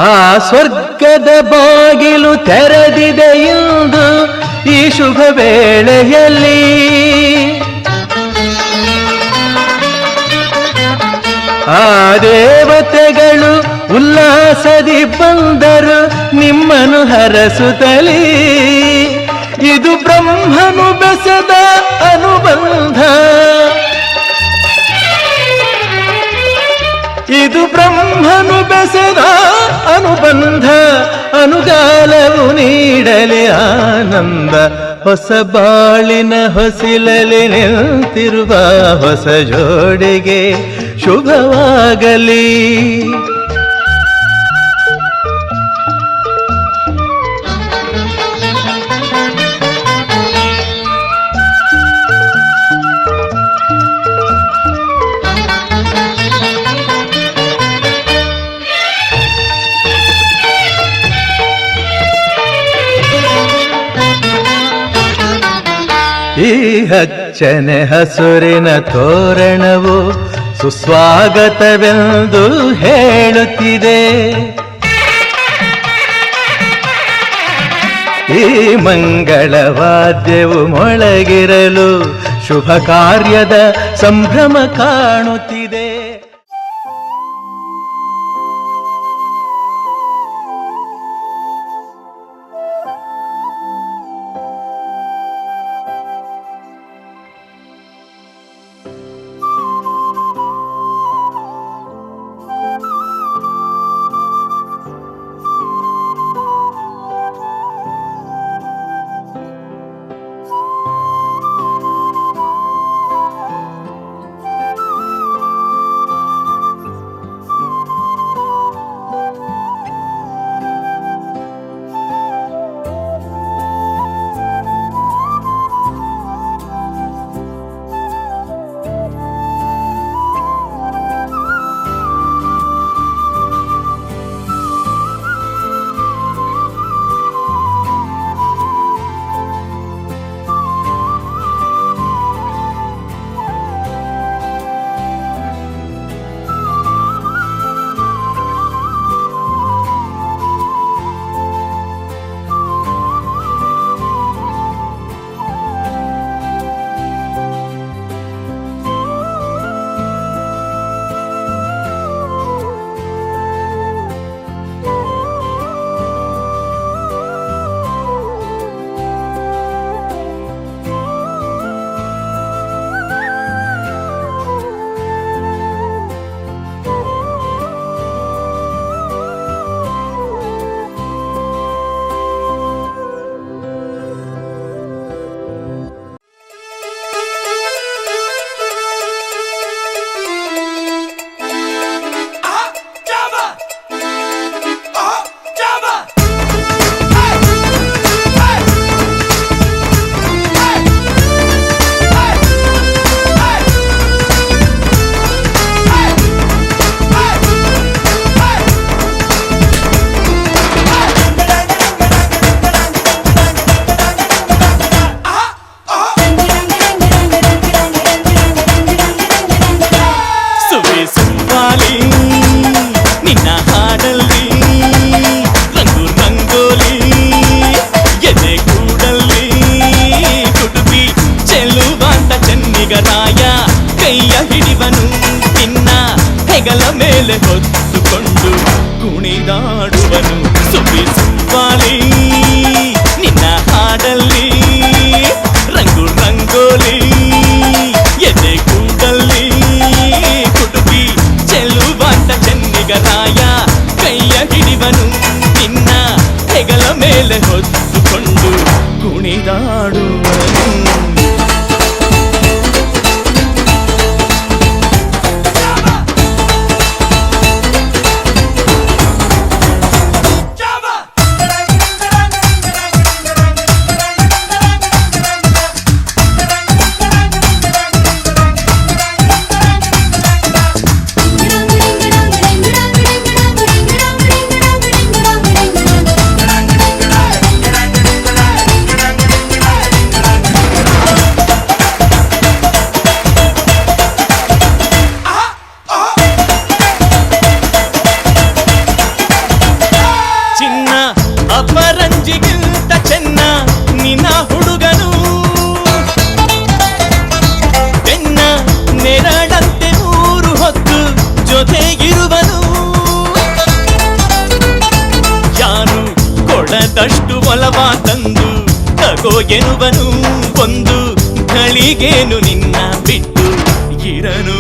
ಆ ಸ್ವರ್ಗದ ಬಾಗಿಲು ತೆರೆದಿದೆ ಎಂದು ಈ ಶುಭ ವೇಳೆಯಲ್ಲಿ ಆ ದೇವತೆಗಳು ಉಲ್ಲಾಸದಿ ಬಂದರು ನಿಮ್ಮನು ಹರಸುತ್ತಲೇ. ಇದು ಬ್ರಹ್ಮನು ಬೆಸೆದ ಅನುಬಂಧ, ಇದು ಬ್ರಹ್ಮನು ಬೆಸೆದ ಅನುಬಂಧ. ಅನುಗಾಲವು ನೀಡಲಿ ಆನಂದ, ಹೊಸ ಬಾಳಿನ ಹೊಸಿಲಲಿ ನಿಂತಿರುವ ಹೊಸ ಜೋಡಿಗೆ ಶುಭವಾಗಲಿ. ಈ ಹಚ್ಚನೆ ಹಸುರಿನ ತೋರಣವು ಸುಸ್ವಾಗತವೆಂದು ಹೇಳುತ್ತಿದೆ. ಈ ಮಂಗಳವಾದ್ಯವು ಮೊಳಗಿರಲು ಶುಭ ಕಾರ್ಯದ ಸಂಭ್ರಮ ಕಾಣುತ್ತಿದೆ. ಹೊತ್ತುಕೊಂಡು ಕುಣಿದಾಡುವನು ಸುವ್ವಾಲಿ ನಿನ್ನ ಹಾಡಲ್ಲಿ ರಂಗು ರಂಗೋಲಿ ಎದೆ ಕೂಡಲ್ಲಿ ಕುಟುಕಿ ಚೆಲ್ಲುವಂತ ಚೆನ್ನಿಗರಾಯ ಕೈಯ ಹಿಡಿವನು ನಿನ್ನ ಹೆಗಲ ಮೇಲೆ ಹೊತ್ತುಕೊಂಡು ಕುಣಿದಾಡುವನು. ತಂದು ತಗೋ ಎನ್ನುವನು ಒಂದು ಘಳಿಗೇನು ನಿನ್ನ ಬಿಟ್ಟು ಇರನು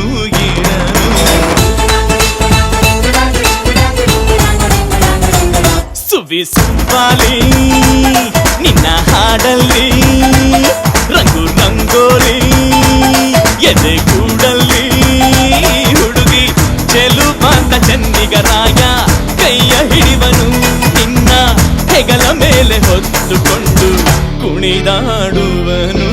ಸುವಿಸುವಾಲಿ ನಿನ್ನ ಹಾಡಲ್ಲಿ ರಂಗು ರಂಗೋಲಿ ಎದೆ ಕೂಡಲ್ಲಿ ಹುಡುಗಿ ಚೆಲುವಾದ ಚೆನ್ನಿಗರಾಯ ಕೈಯ ಹಿಡಿವನು ನಿನ್ನ ಹೆಗಲ ಮೇಲೆ ಹೊತ್ತುಕೊಂಡು ಕುಣಿದಾಡುವನು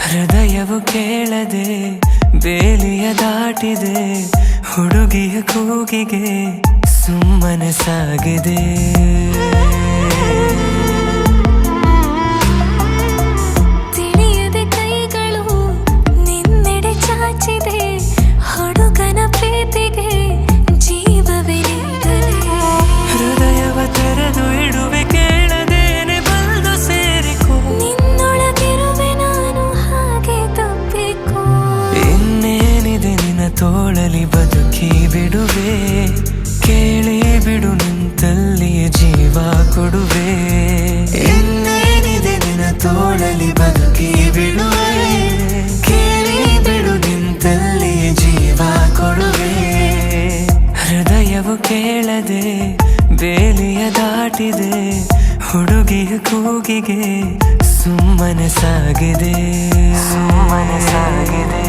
ಹೃದಯವು ಕೇಳದೆ ಬೇಲಿಯ ದಾಟಿದೆ ಹುಡುಗಿಯ ಕೂಗಿಗೆ ಸುಮ್ಮನೆ ಸಾಗಿದೆ ತಿಳಿಯದೆ ಕೈಗಳು ನಿನ್ನೆಡೆ ಚಾಚಿದೆ ಹುಡುಗನ ಪ್ರೀತಿಗೆ ಜೀವವೇ ನೀಡಲೇ ಹೃದಯವ ತೆರೆದು ಇಡುವೆ ಕೇಳದೇನೆ ಬಂದು ಸೇರಿಕೋ ನಿನ್ನೊಳಗಿರುವೆ ನಾನು ಹಾಗೆ ತಪ್ಪಿಕೋ ಇನ್ನೇನಿದೆ ನಿನ್ನ ತೋಳಲಿ ಬದುಕಿ ಬಿಡುವೆ ಕೇಳಿ ಬಿಡು ನಿಂತಲ್ಲಿಯೇ ಜೀವ ಕೊಡುವೆ ಇನ್ನೇನಿದೆ ನಿನ್ನ ತೋಳಲಿ ಬದುಕಿ ಬಿಡುವೆ ಕೇಳಿ ಬಿಡು ನಿಂತಲ್ಲಿಯೇ ಜೀವ ಕೊಡುವೆ ಹೃದಯವು ಕೇಳದೆ ಬೇಲಿಯ ದಾಟಿದೆ ಹುಡುಗಿಯ ಕೂಗಿಗೆ ಸುಮ್ಮನೆ ಸಾಗಿದೆ ಸುಮ್ಮನೆ ಸಾಗಿದೆ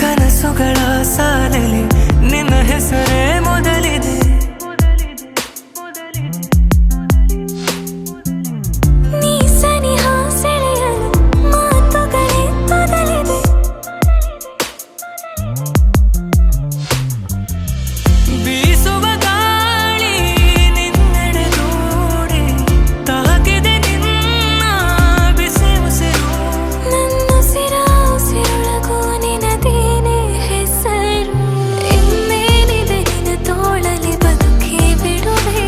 ಕನಸುಗಳ ಸಾಲಲಿ ನಿನ್ನ ಹೆಸರೇ ಮೊದಲಿದೆ ನೀ ಸನಿಹ ಸೆಳೆಯಲು ಮಾತುಗಳೇ ಮೊದಲಿದೆ ಬೀಸುವ ಗಾಳಿ ನಿನ್ನೆಡೆ ದೂಡಿ ತಾಕಿದೆ ನಿನ್ನ ಬಿಸಿ ಉಸಿರು ನನ್ನುಸಿರ ಉಸಿರೊಳಗೂ ನಿನದೇನೆ ಹೆಸರು ಇನ್ನೇನಿದೆ ನಿನ್ನ ತೋಳಲಿ ಬದುಕಿ ಬಿಡುವೆ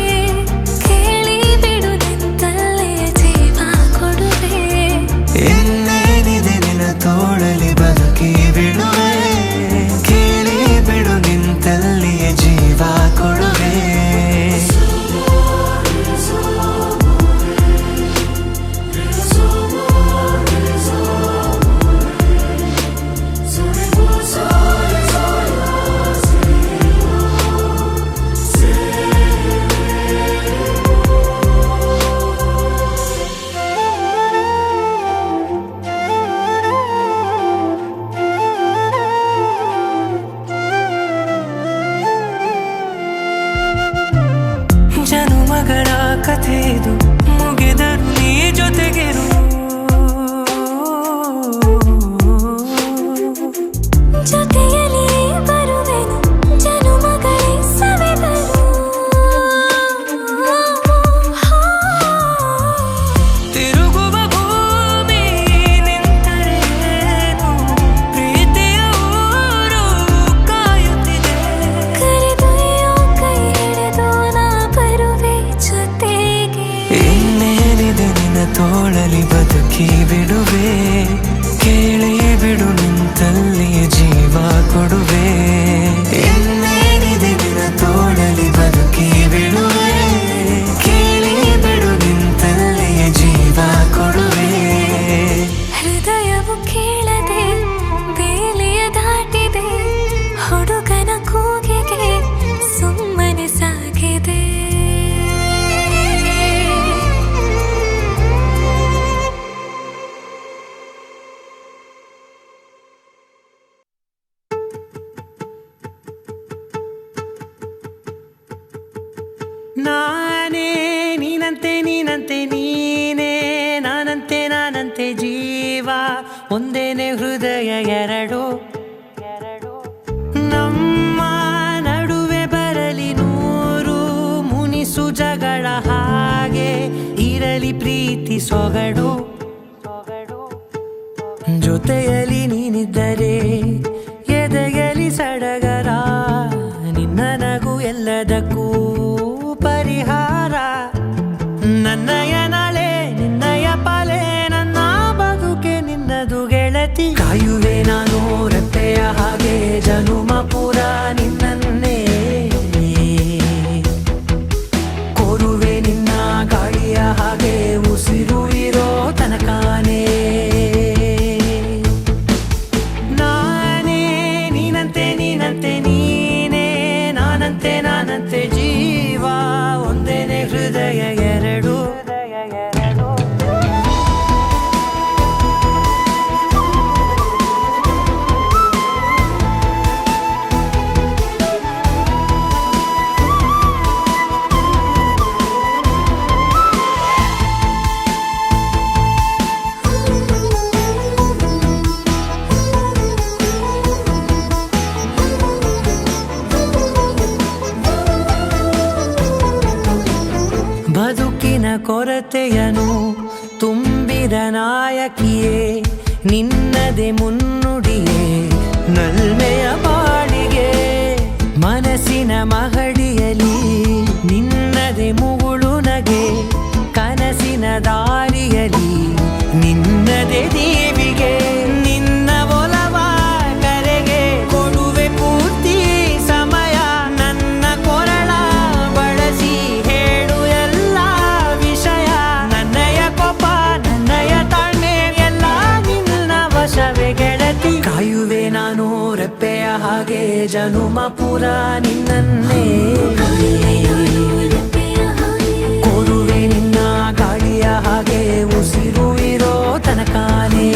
ಕೇಳಿ ಬಿಡು ನಿಂತಲ್ಲೇ ಜೀವ ಕೊಡುವೆ ಇನ್ನೇನಿದೆ ನಿನ್ನ ತೋಳಲಿ ಬದುಕಿ ಬಿಡುವೆ ಕೇಳಿ ಬಿಡು ನಿಂತಲ್ಲಿಯೇ ಜೀವ ಕೊಡುವೆ ಜನುಮಗಳ ಕಥೆ ಇದು ಮುಗಿದರು ನೀ ಜೊತೆಗಿರು ಜೊತೆಯಲ್ಲಿ ಬರುವೆನು ಜನುಮಗಳೇ ಸವೆದರು ತಿರುಗುವ ಭೂಮಿ ನಿಂತರೇನು ಪ್ರೀತಿಯ ಊರು ಕಾಯುತ್ತಿದೆ ಕರೆದೊಯ್ಯೋ ಕೈ ಹಿಡಿದು ನಾ ಬರುವೆ ಜೊತೆಗೆ ಇನ್ನೇನಿದೆ ನಿನ್ನ ತೋಳಲಿ ಬದುಕಿ ಬಿಡುವೆ ಕೇಳಿ ಬಿಡು ನಿಂತ ನಾನೇ ನೀನಂತೆ ನೀನಂತೆ ನೀನೇ ನಾನಂತೆ ನಾನಂತೆ ಜೀವ ಒಂದೇನೆ ಹೃದಯ ಎರಡು ನಮ್ಮ ನಡುವೆ ಬರಲಿ ನೂರು ಮುನಿಸು ಜಗಳ ಹಾಗೆ ಇರಲಿ ಪ್ರೀತಿ ಸೊಗಡು ಜೊತೆಯಲ್ಲಿ ನೀನಿದ್ದರೆ ಎದೆಯಲಿ ಸಡಗರ ನಿನ್ನ ನಗು ಎಲ್ಲದಕ್ಕೂ ಪರಿಹಾರ ನನ್ನಯ ನಾಳೆ ನಿನ್ನಯ ಪಾಲೆ ನನ್ನ ಬದುಕೆ ನಿನ್ನದು ಗೆಳತಿ ಕಾಯುವೆ ನಾನು ರೆಪ್ಪೆಯ ಹಾಗೆ ಜನುಮ ಪುರ ನಿನ್ನನ್ನೇ ಕೋರುವೆ ನಿನ್ನ ಗಾಳಿಯ ಹಾಗೆ ಉಸಿರು ಇರೋ ತನಕಾನೇ ನಾನೇ ನೀನಂತೆ ನೀನಂತೆ ನೀನೇ ನಾನಂತೆ ನಾನಂತೆ ಜೀವ ಒಂದೇನೆ ಹೃದಯ ಎರಡು ಬದುಕಿನ ಕೊರತೆಯನು ತುಂಬಿದ ನಾಯಕಿಯೇ ನಿನ್ನದೆ ಮುನ್ನುಡಿಯೇ ನಲ್ಮೆಯ ಬಾಳಿಗೆ ಮನಸ್ಸಿನ ಮಹಡಿಯಲಿ ನಿನ್ನದೆ ಮುಗುಳು ನಗೆ ಕನಸಿನ ದಾರಿಯಲಿ ನಿನ್ನದೆ ದೇವಿಗೆ ನಿನ್ನ ಒಲವ ಕರೆಗೆ ಕೊಡುವೆ ಪೂರ್ತಿ ಸಮಯ ನನ್ನ ಕೊರಳ ಬಳಸಿ ಹೇಳು ಎಲ್ಲ ವಿಷಯ ನನ್ನಯ ಕೋಪ ನನ್ನಯ ತಾಳ್ಮೆ ಎಲ್ಲ ನಿನ್ನ ವಶವೇ ಗೆಳತಿ ಕಾಯುವೆ ನಾನು ರೆಪ್ಪೆಯ ಹಾಗೆ ಜನುಮ ಪುರ ನಿನ್ನನ್ನೇ ಕೋರುವೆ ನಿನ್ನ ಗಾಳಿಯ ಹಾಗೆ ಉಸಿರು ಇರೋ ತನಕಾನೇ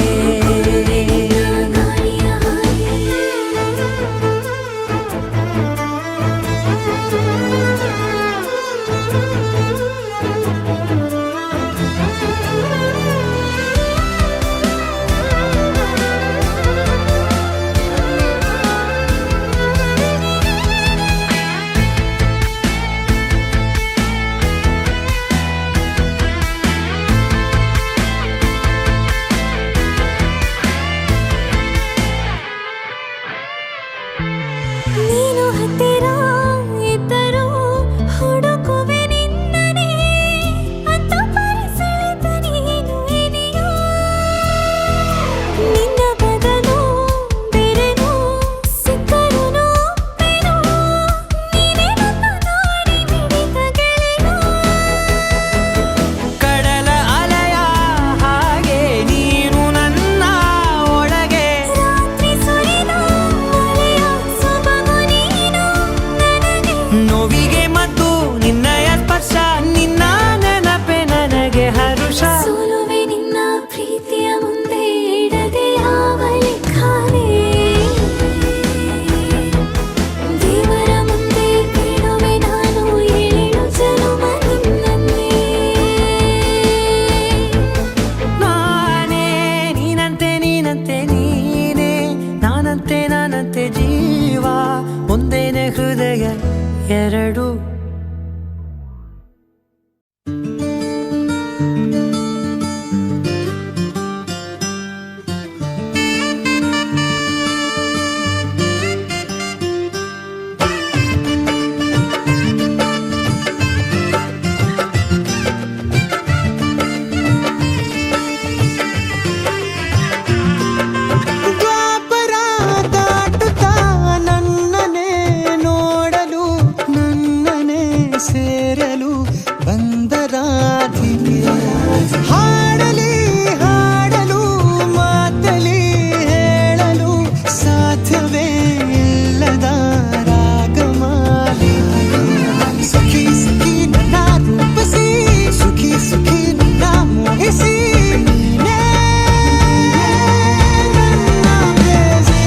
ನೀನು ಹತ್ತಿರ ಇದ್ದರೂ ಹುಡುಕುವೆ ನಿನ್ನನೇ ಅಂತ ಪರಿಸೆಳೆದ ನೀನು ಇದೆಯೋ ನಿನ್ನ ಬದಲು ಬೇರೆನೋ ಸಿಕ್ಕರೂ ಒಪ್ಪೆನೋ ನೀನೇ ನನ್ನ ನಾಡಿ ಮಿಡಿತ ಗೆಳೆಯೋ ಕಡಲ ಅಲೆಯ ಹಾಗೆ ನೀನು ನನ್ನ ಒಳಗೆ ರಾತ್ರಿ ಸುರಿದ ಮಳೆಯ ಸೊಬಗು ನೀನು ನನಗೆ ನೋವಿಗೆ ಮತ್ತು ನಿನ್ನಯ ಸ್ಪರ್ಶ ನಿನ್ನ ನೆನಪೆ ನನಗೆ ಹರುಷ ಸೋಲುವೆ ನಿನ್ನ ಪ್ರೀತಿಯ ಮುಂದೆ ಇಡದೆ ಯಾವ ಲೆಕ್ಕನೇ ದೇವರ ಮುಂದೆ ಕೇಳುವೆ ನಾನು ಏಳು ಜನುಮ ನಿನ್ನನ್ನೇ ನಾನೇ ನೀನಂತೆ ನೀನಂತೆ ನೀನೇ ನಾನಂತೆ ನಾನಂತೆ ಜೀವ ಒಂದೇನೆ ಹೃದಯ ಎರಡು ದ್ವಾಪರ ದಾಟುತ್ತಾ ನನ್ನನೆ ನೋಡಲು ನನ್ನನೆ ಸೇರಲು ಬಂದರಾಧಿಕೆ ಹಾಡಲಿ ಹಾಡಲು ಮಾತಲಿ ಹೇಳಲು ಸಾಧ್ಯವೇ ಇಲ್ಲದ ರಾಗಮಾಲಿಕೆ ಸಖಿ ಸಖಿ ನನ್ನ ರೂಪಿಸಿ ಸುಖಿ ಸುಖಿ ನನ್ನ ಮೋಹಿಸಿ ನೀನೇ ನನ್ನ ಪ್ರೇಯಸಿ.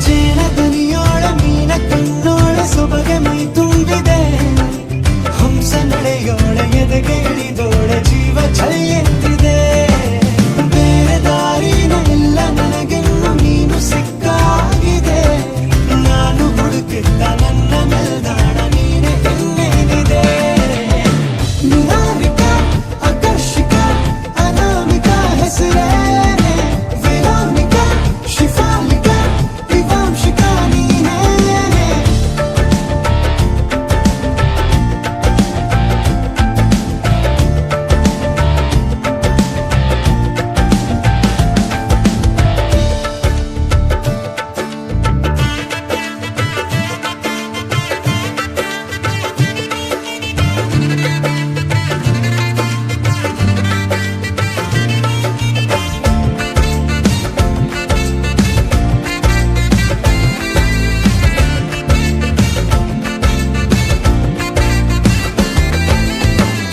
ಜೇನ ದನಿಯೋಳ ಮೀನ ಕಣ್ಣೋಳ ಸೊಬಗೆ ಮೈ ತುಂಬಿದೆ ಹೋ ಎದೆಗೆ ಇಳಿದೋಳೆ ಜೀವ ಛೈ ಎಂದಿದೆ ಬೇರೆ ದಾರಿನ ಇಲ್ಲ ನನಗೆನ್ನು ನೀನು ಸಿಕ್ಕಾಗಿದೆ ನಾನು ಹುಡುಕಿದ್ದ ನನ್ನ ನಿಲ್ದಾಣ ನೀನೆ ಇನ್ನೇನಿದೆ ನಿಹಾರಿಕಾ ಆಕರ್ಷಿಕಾ ಅನಾಮಿಕಾ ಹೆಸರೇನೆ ವೆರೋನಿಕಾ ಶಿಫಾಲಿಕಾ ವಿವಾಂಶಿಕಾ ನೀನೇನೆ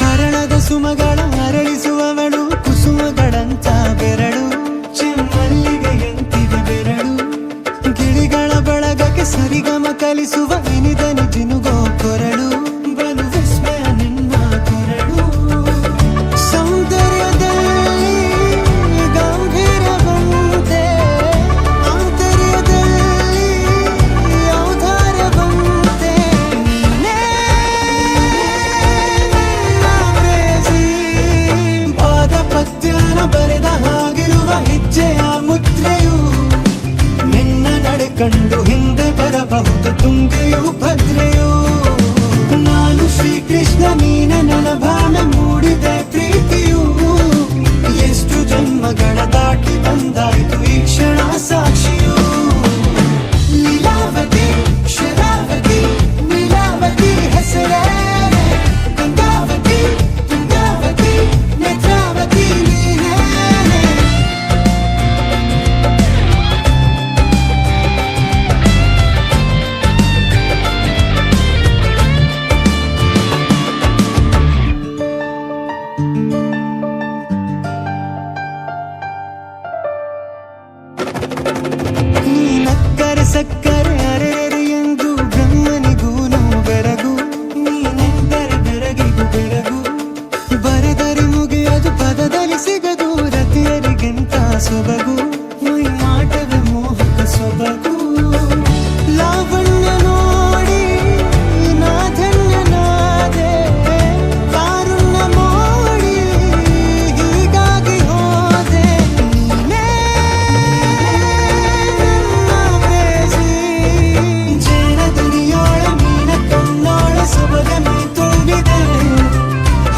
ಹರಳದ ಸುಮಗಳ ಅರಳಿಸುವವಳು ಕುಸುಮಗಳಂತ ಬೆರಳು ಚೆಮ್ಮಲ್ಲಿಗೆಯಂತಿದೆ ಬೆರಳು ಗಿಳಿಗಳ ಬಳಗಕ್ಕೆ ಸರಿಗಮ ಕಲಿಸುವ ಇನಿದನಿ ಜಿನುಗೋ ಕೊರಳು ಬಲು ವಿಸ್ಮಯ ನಿನ್ನ ಕೊರಳು ಸೌಂದರ್ಯದಲ್ಲಿ ಗಂಭೀರವಂತೆ ಆಂತರ್ಯದಲ್ಲಿ ಔದಾರ್ಯವಂತೆ ನೀನೇ ಪಾದ ಪದ್ಯನ ಬರೆದ ಹಾಗಿರುವ ಹೆಜ್ಜೆಯ ಮುದ್ರೆಯು ನಿನ್ನ ನಡೆ ಕಂಡು ಹಿಂದೆ ಬರಬಹುದು ತುಂಗೆಯು ಭದ್ರೆಯು ನಾನು ಶ್ರೀಕೃಷ್ಣ ನೀನೆ ನನ್ನ ಭಾವನೆ ಮೂಡಿದೆ ಪ್ರೀತಿಯು ಎಷ್ಟು ಜನ್ಮಗಳ ದಾಟಿ ಬಂದಾಯ್ತು ಈ ಕ್ಷಣ ಸಾಕ್ಷಿಯು ಲೀಲಾವತಿ ಶರಾವತಿ ನೀಲಾವತಿ ಹೆಸರೇನೆ ಗಂಗಾವತಿ ತುಂಗಾವತಿ ನೇತ್ರಾವತಿ ನೀನೇನೆ ನೀನಕ್ಕರೆ ಸಕ್ಕರೆ ಅರೆರೆ ಎಂದು ಬ್ರಹ್ಮನಿಗೂನು ಬೆರಗು ನೀನೆಂದರೆ ಬೆರಗಿಗೂ ಬೆರಗು ಬರೆದರೆ ಮುಗಿಯದು ಪದದಲ್ಲಿ ಸಿಗದು ರತಿಯರಿಗಿಂತ ಸೊಬಗು ಮೈ ಮಾಟವೇ ಮೋಹಕ ಸೊಬಗು ಲಾವಣ್ಯ ನೋಡಿ ನಾ ಧನ್ಯನಾದೆ ಕಾರುಣ್ಯ ಮೋಡಿ ಹೀಗಾಗಿ ಹೋದೆ ನೀನೇ ಜೇನ ದುನಿಯೋಳ ಮೀನ ಕಣ್ಣೋಳ ಸೊಬಗ ಮೈ ತುಂಬಿದೆ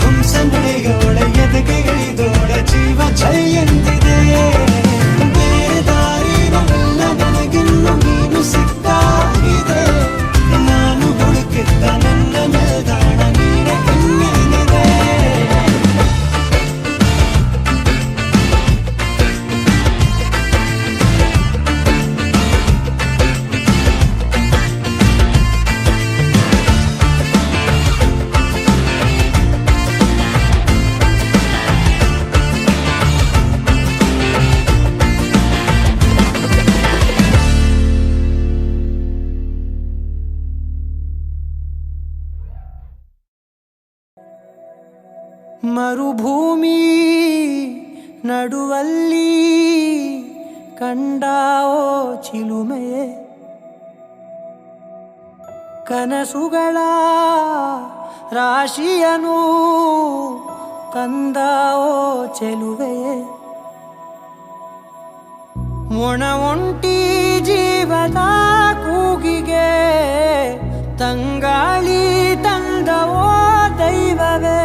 ಹಂಸ ನಡೆಯೋಳ ಎದೆಗೆ ಇಳಿದೋಳ ಜೀವ ಛೈ ಎಂದಿದೆ ಬೇರೆ ದಾರಿನಲ್ಲ ನನಗಿನ್ನು ನೀನು ಸಿಕ್ಕಾಗಿದೆ ನಾನು ಹುಡುಕಿದ್ದ ನನ್ನ ನಿಲ್ದಾಣ ನೀನೆ ಇನ್ನೇನಿದೆ ಮರುಭೂಮಿ ನಡುವಲ್ಲಿ ಕಂಡಾವೋ ಚಿಲುಮೆಯೇ ಕನಸುಗಳ ರಾಶಿಯನು ತಂದಾವೋ ಚೆಲುವೆಯೇ ಒಣ ಒಂಟಿ ಜೀವದ ಕೂಗಿಗೆ ತಂಗಾಳಿ ತಂದವೋ ದೈವವೇ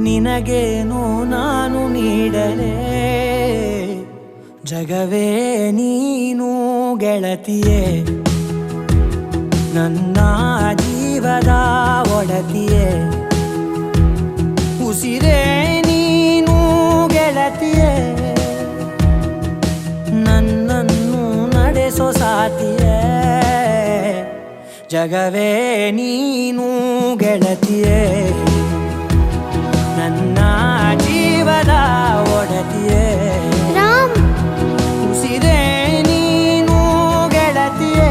ನಿನಗೇನು ನಾನು ನೀಡಲೇ ಜಗವೇ ನೀನು ಗೆಳತಿಯೇ ನನ್ನ ಜೀವದ ಒಡತಿಯೇ ಉಸಿರೇ ನೀನು ಗೆಳತಿಯೇ ನನ್ನನ್ನು ನಡೆಸೋ ಸಾತಿಯೇ ಜಗವೇ ನೀನು ಗೆಳತಿಯೇ ನನ್ನ ಜೀವದ ಒಡತಿಯೇ ರಾಮ್ ಉಸಿರೇ ನೀನು ಗೆಳತಿಯೇ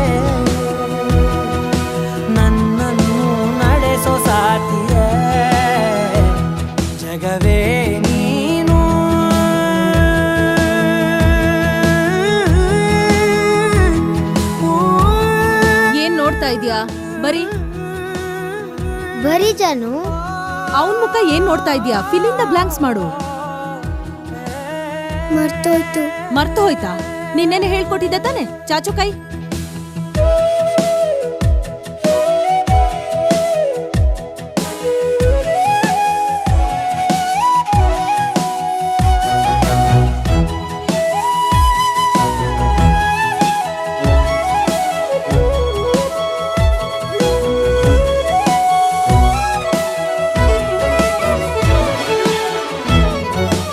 ನನ್ನನ್ನು ನಡೆಸೋ ಸಾತಿಯೇ ಬರೀ ಬರೀ ಜಾನು. ಅವನ್ ಮುಖ ಏನ್ ನೋಡ್ತಾ ಇದೀಯಾ? ಫಿಲ್ ಇನ್ ದ ಬ್ಲಾಂಕ್ಸ್ ಮಾಡು. ಮರ್ತೋಯ್ತು. ಮರ್ತು ಹೋಯ್ತಾ? ನಿನ್ನೇನೆ ಹೇಳ್ಕೊಟ್ಟಿದ್ದೆ ತಾನೆ? ಚಾಚು ಕೈ.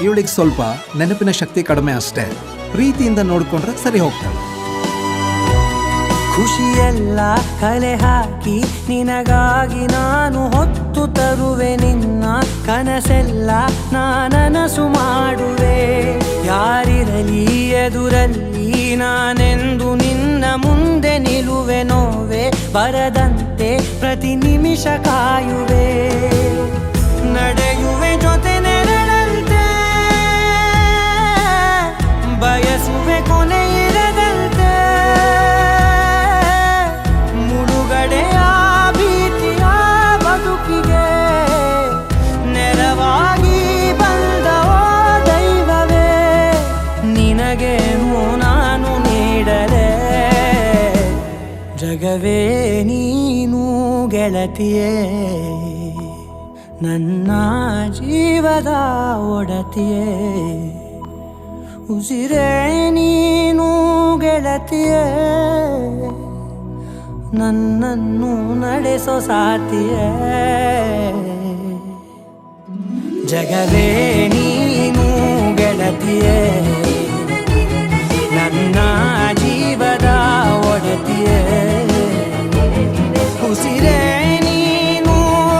ಇವಳಿಗೆ ಸ್ವಲ್ಪ ನೆನಪಿನ ಶಕ್ತಿ ಕಡಿಮೆ ಅಷ್ಟೇ. ಪ್ರೀತಿಯಿಂದ ನೋಡ್ಕೊಂಡ್ರೆ ಸರಿ ಹೋಗ್ತಾಳೆ. ಖುಷಿಯೆಲ್ಲ ಕಲೆ ಹಾಕಿ ನಿನಗಾಗಿ ನಾನು ಹೊತ್ತು ತರುವೆ. ನಿನ್ನ ಕನಸೆಲ್ಲ ನಾನನಸು ಮಾಡುವೆ. ಯಾರಿರಲಿ ಎದುರಲ್ಲಿ ನಾನೆಂದು ನಿನ್ನ ಮುಂದೆ ನಿಲ್ಲುವೆ. ನೋವೆ ಬರದಂತೆ ಪ್ರತಿ ನಿಮಿಷ ಕಾಯುವೆ. ನಡೆಯುವೆ ಜೊತೆ ನೆರಳಂತೆ, ಬಯಸುವೆ ಕೊನೆ ಇರದಂತೆ. ಮುಳುಗಡೆಯ ಭೀತಿಯ ಬದುಕಿಗೆ ನೆರವಾಗಿ ಬಂದವೋ ದೈವವೇ. ನಿನಗೇನು ನಾನು ನೀಡಲೆ, ಜಗವೇ ನೀನು ಗೆಳತಿಯೇ. ನನ್ನ ಜೀವದ ಒಡತಿಯೇ, ಉಸಿರೇ ನೀನು ಗೆಳತಿಯೇ. ನನ್ನನ್ನು ನಡೆಸೋ ಸಾತಿಯೇ. ಜಗವೇ ನೀನು ಗೆಳತಿಯೇ, ನನ್ನ ಜೀವದ ಒಡತಿಯೇ. ಉಸಿರೇ ನೀನು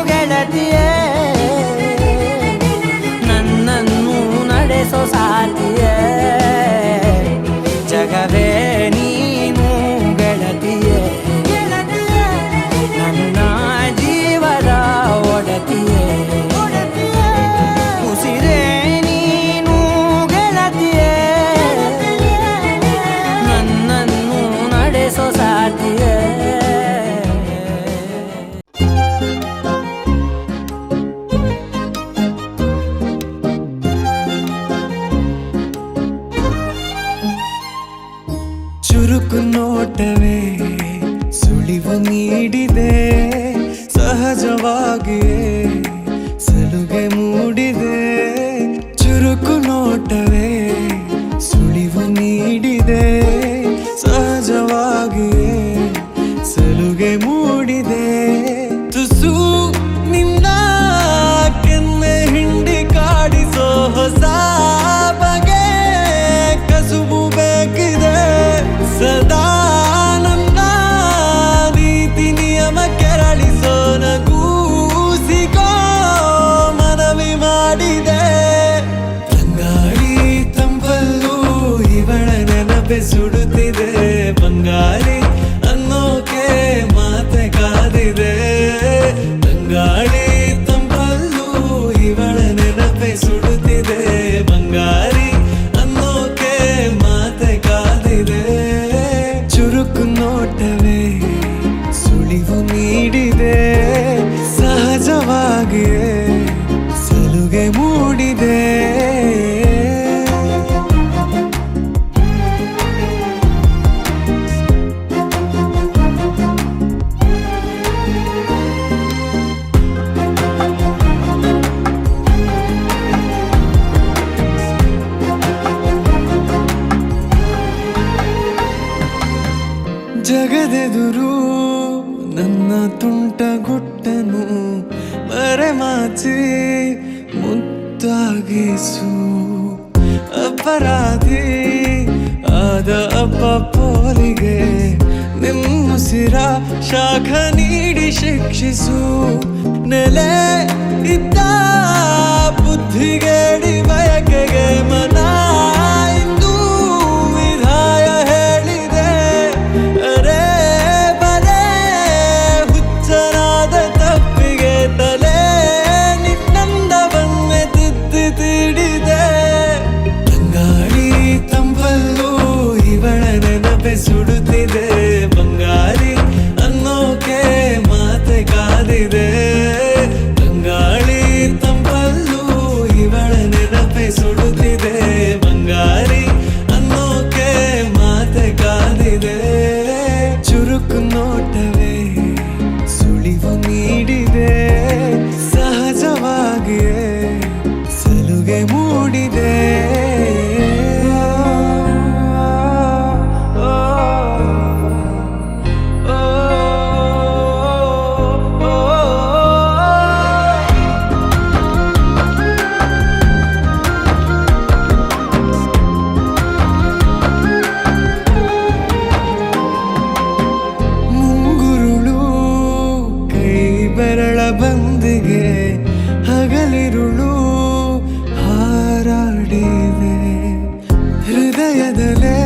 ಗೆಳತಿಯೇ, ನನ್ನನ್ನು ನಡೆಸೋ ಸಾತಿಯೇ. ಜಗವೇ ನೀನು ಗೆಳತಿಯೇ, ನನ್ನ ಜೀವದ ಒಡತಿಯೇ. ಉಸಿರೇ ನೀನು ಗೆಳತಿಯೇ, ನನ್ನನ್ನು ನಡೆಸೋ ಸಾತಿಯೇ. ಚುರುಕು ನೋಟವೇ ಸುಳಿವು ನೀಡಿದೆ, ಸಹಜವಾಗಿಯೇ ಸಲುಗೆ ಮೂಡಿದೆ. ಚುರುಕು ನೋಟವೇ ಸುಳಿವು ನೀಡಿದೆ, ಸಹಜವಾಗಿಯೇ ಸಲುಗೆ ಮೂಡಿದೆ. ತುಸು ನಿನ್ನ ಕೆನ್ನೆ ಹಿಂಡಿ ಕಾಡಿಸೋ ಹೊಸ ಬಗೆ ಕಸುಬು ಬೇಕಿದೆ. ಸದಾ ನನ್ನ ನೀತಿ ನಿಯಮ ಕೆರಳಿಸೋ ನಗೂಸಿಗೋ ಮನವಿ ಮಾಡಿದೆ. ತಂಗಾಳಿ ತಂಪಲ್ಲೂ ಇವಳ ನೆನಪೆ ಸುಡುತ್ತಿದೆ. ಬಂಗಾರಿ ಅನ್ನೋಕೆ ಮಾತೆ ಕಾದಿದೆ. ತಂಗಾಳಿ ತಂಪಲ್ಲೂ ಇವಳ ನೆನಪೆ ಸುಡುತ್ತಿದೆ. ಬಂಗಾರಿ ಅನ್ನೋಕೆ ಮಾತೆ ಕಾದಿದೆ. ಚುರುಕು ನೋಟವೇ ಸುಳಿವು ನೀಡಿದೆ, ಸಹಜವಾಗಿಯೇ ಸಲುಗೆ ಮೂಡಿದೆ. ಜಗದೆದುರು ನನ್ನ ತುಂಟ ಗುಟ್ಟನು ಮರೆಮಾಚಿ ಮುದ್ದಾಗಿಸು. ಅಪರಾಧಿ ಆದ ಅಪ್ಪ ಪೋಲಿಗೆ ನಿಮ್ಮುಸಿರ ಶಾಖ ನೀಡಿ ಶಿಕ್ಷಿಸು. ನೆಲೆ ಇದ್ದ ಬುದ್ಧಿಗೇಡಿ ಬಯಕೆಗೆ ಮನ ಇಂದು ವಿಧಾಯ ಹೇಳಿದೆ. ಅರೆ ಬರೇ ಹುಚ್ಚನಾದ ತಪ್ಪಿಗೆ ತಲೆ ನಿನ್ನಂದವನ್ನೇ ತಿದ್ದಿ ತೀಡಿದೆ. ತಂಗಾಳಿ ತಂಪಲ್ಲೂ ಇವಳ ನೆನಪೆ ಸುಡುತ್ತಿದೆ. ಬಂಗಾರಿ ಅನ್ನೋಕೆ ಕಾದಿದೆ ತಂಗಾಳಿ ತಂಪಲ್ಲೂ ಇವಳ ನೆನಪೆ ಸುಡುತ್ತಿದೆ ಬಂಗಾರಿ ಅನ್ನೋಕೆ ಮಾತೆ ಕಾದಿದೆ ಚುರುಕು ನೋಟವೇ ಸುಳಿವು ನೀಡಿದೆ ಸಹಜವಾಗಿಯೇ ಸಲುಗೆ ಮೂಡಿದೆ ಮುಂಗುರುಳು ಕೈ ಬೆರಳ ಬಂದಿಗೆ ಹಗಲಿರುಳು ಹಾರಾಡಿದೆ ಹೃದಯದಲ್ಲೇ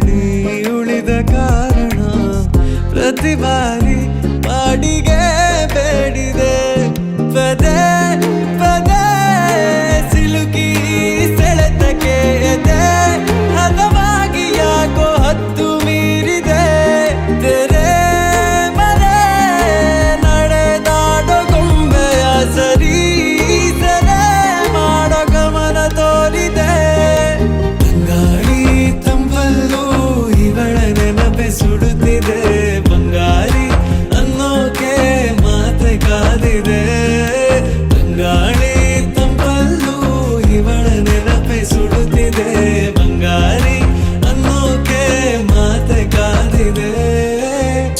ನೀ ಉಳಿದ ಕಾರಣ ಪ್ರತಿ ಬಾರಿ ಬಾಡಿಗೆ ಬೇಡಿದೆ ಪದೇ ಪದೇ ಸಿಲುಕಿ ಸೆಳೆತಕ್ಕೆ ಎದೆ ಹದವಾಗಿ ಯಾಕೋ ಹತ್ತು ಮೀರಿದೆ ತೆರೆ ಮನೆ ನಡೆದಾಡೋ ಗೊಂಬೆಯ ಸರಿ ಸೆರೆ ಮಾಡೋ ಗಮನ ತೋರಿದೆ ತಂಗಾಳಿ ತಂಪಲ್ಲೂ ಇವಳ ನೆನಪೆ ಸುಡುತ್ತಿದೆ ಬಂಗಾರಿ ಅನ್ನೋಕೆ ಮಾತೆ ಕಾದಿದೆ ತಂಗಾಳಿ ತಂಪಲ್ಲೂ ಇವಳ ನೆನಪೆ ಸುಡುತ್ತಿದೆ ಬಂಗಾರಿ ಅನ್ನೋಕೆ ಮಾತೆ ಕಾದಿದೆ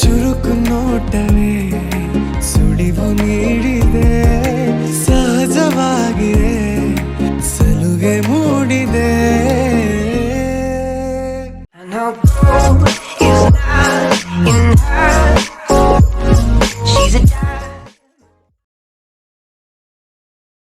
ಚುರುಕು ನೋಟವೇ ಸುಳಿವು ನೀಡಿದೆ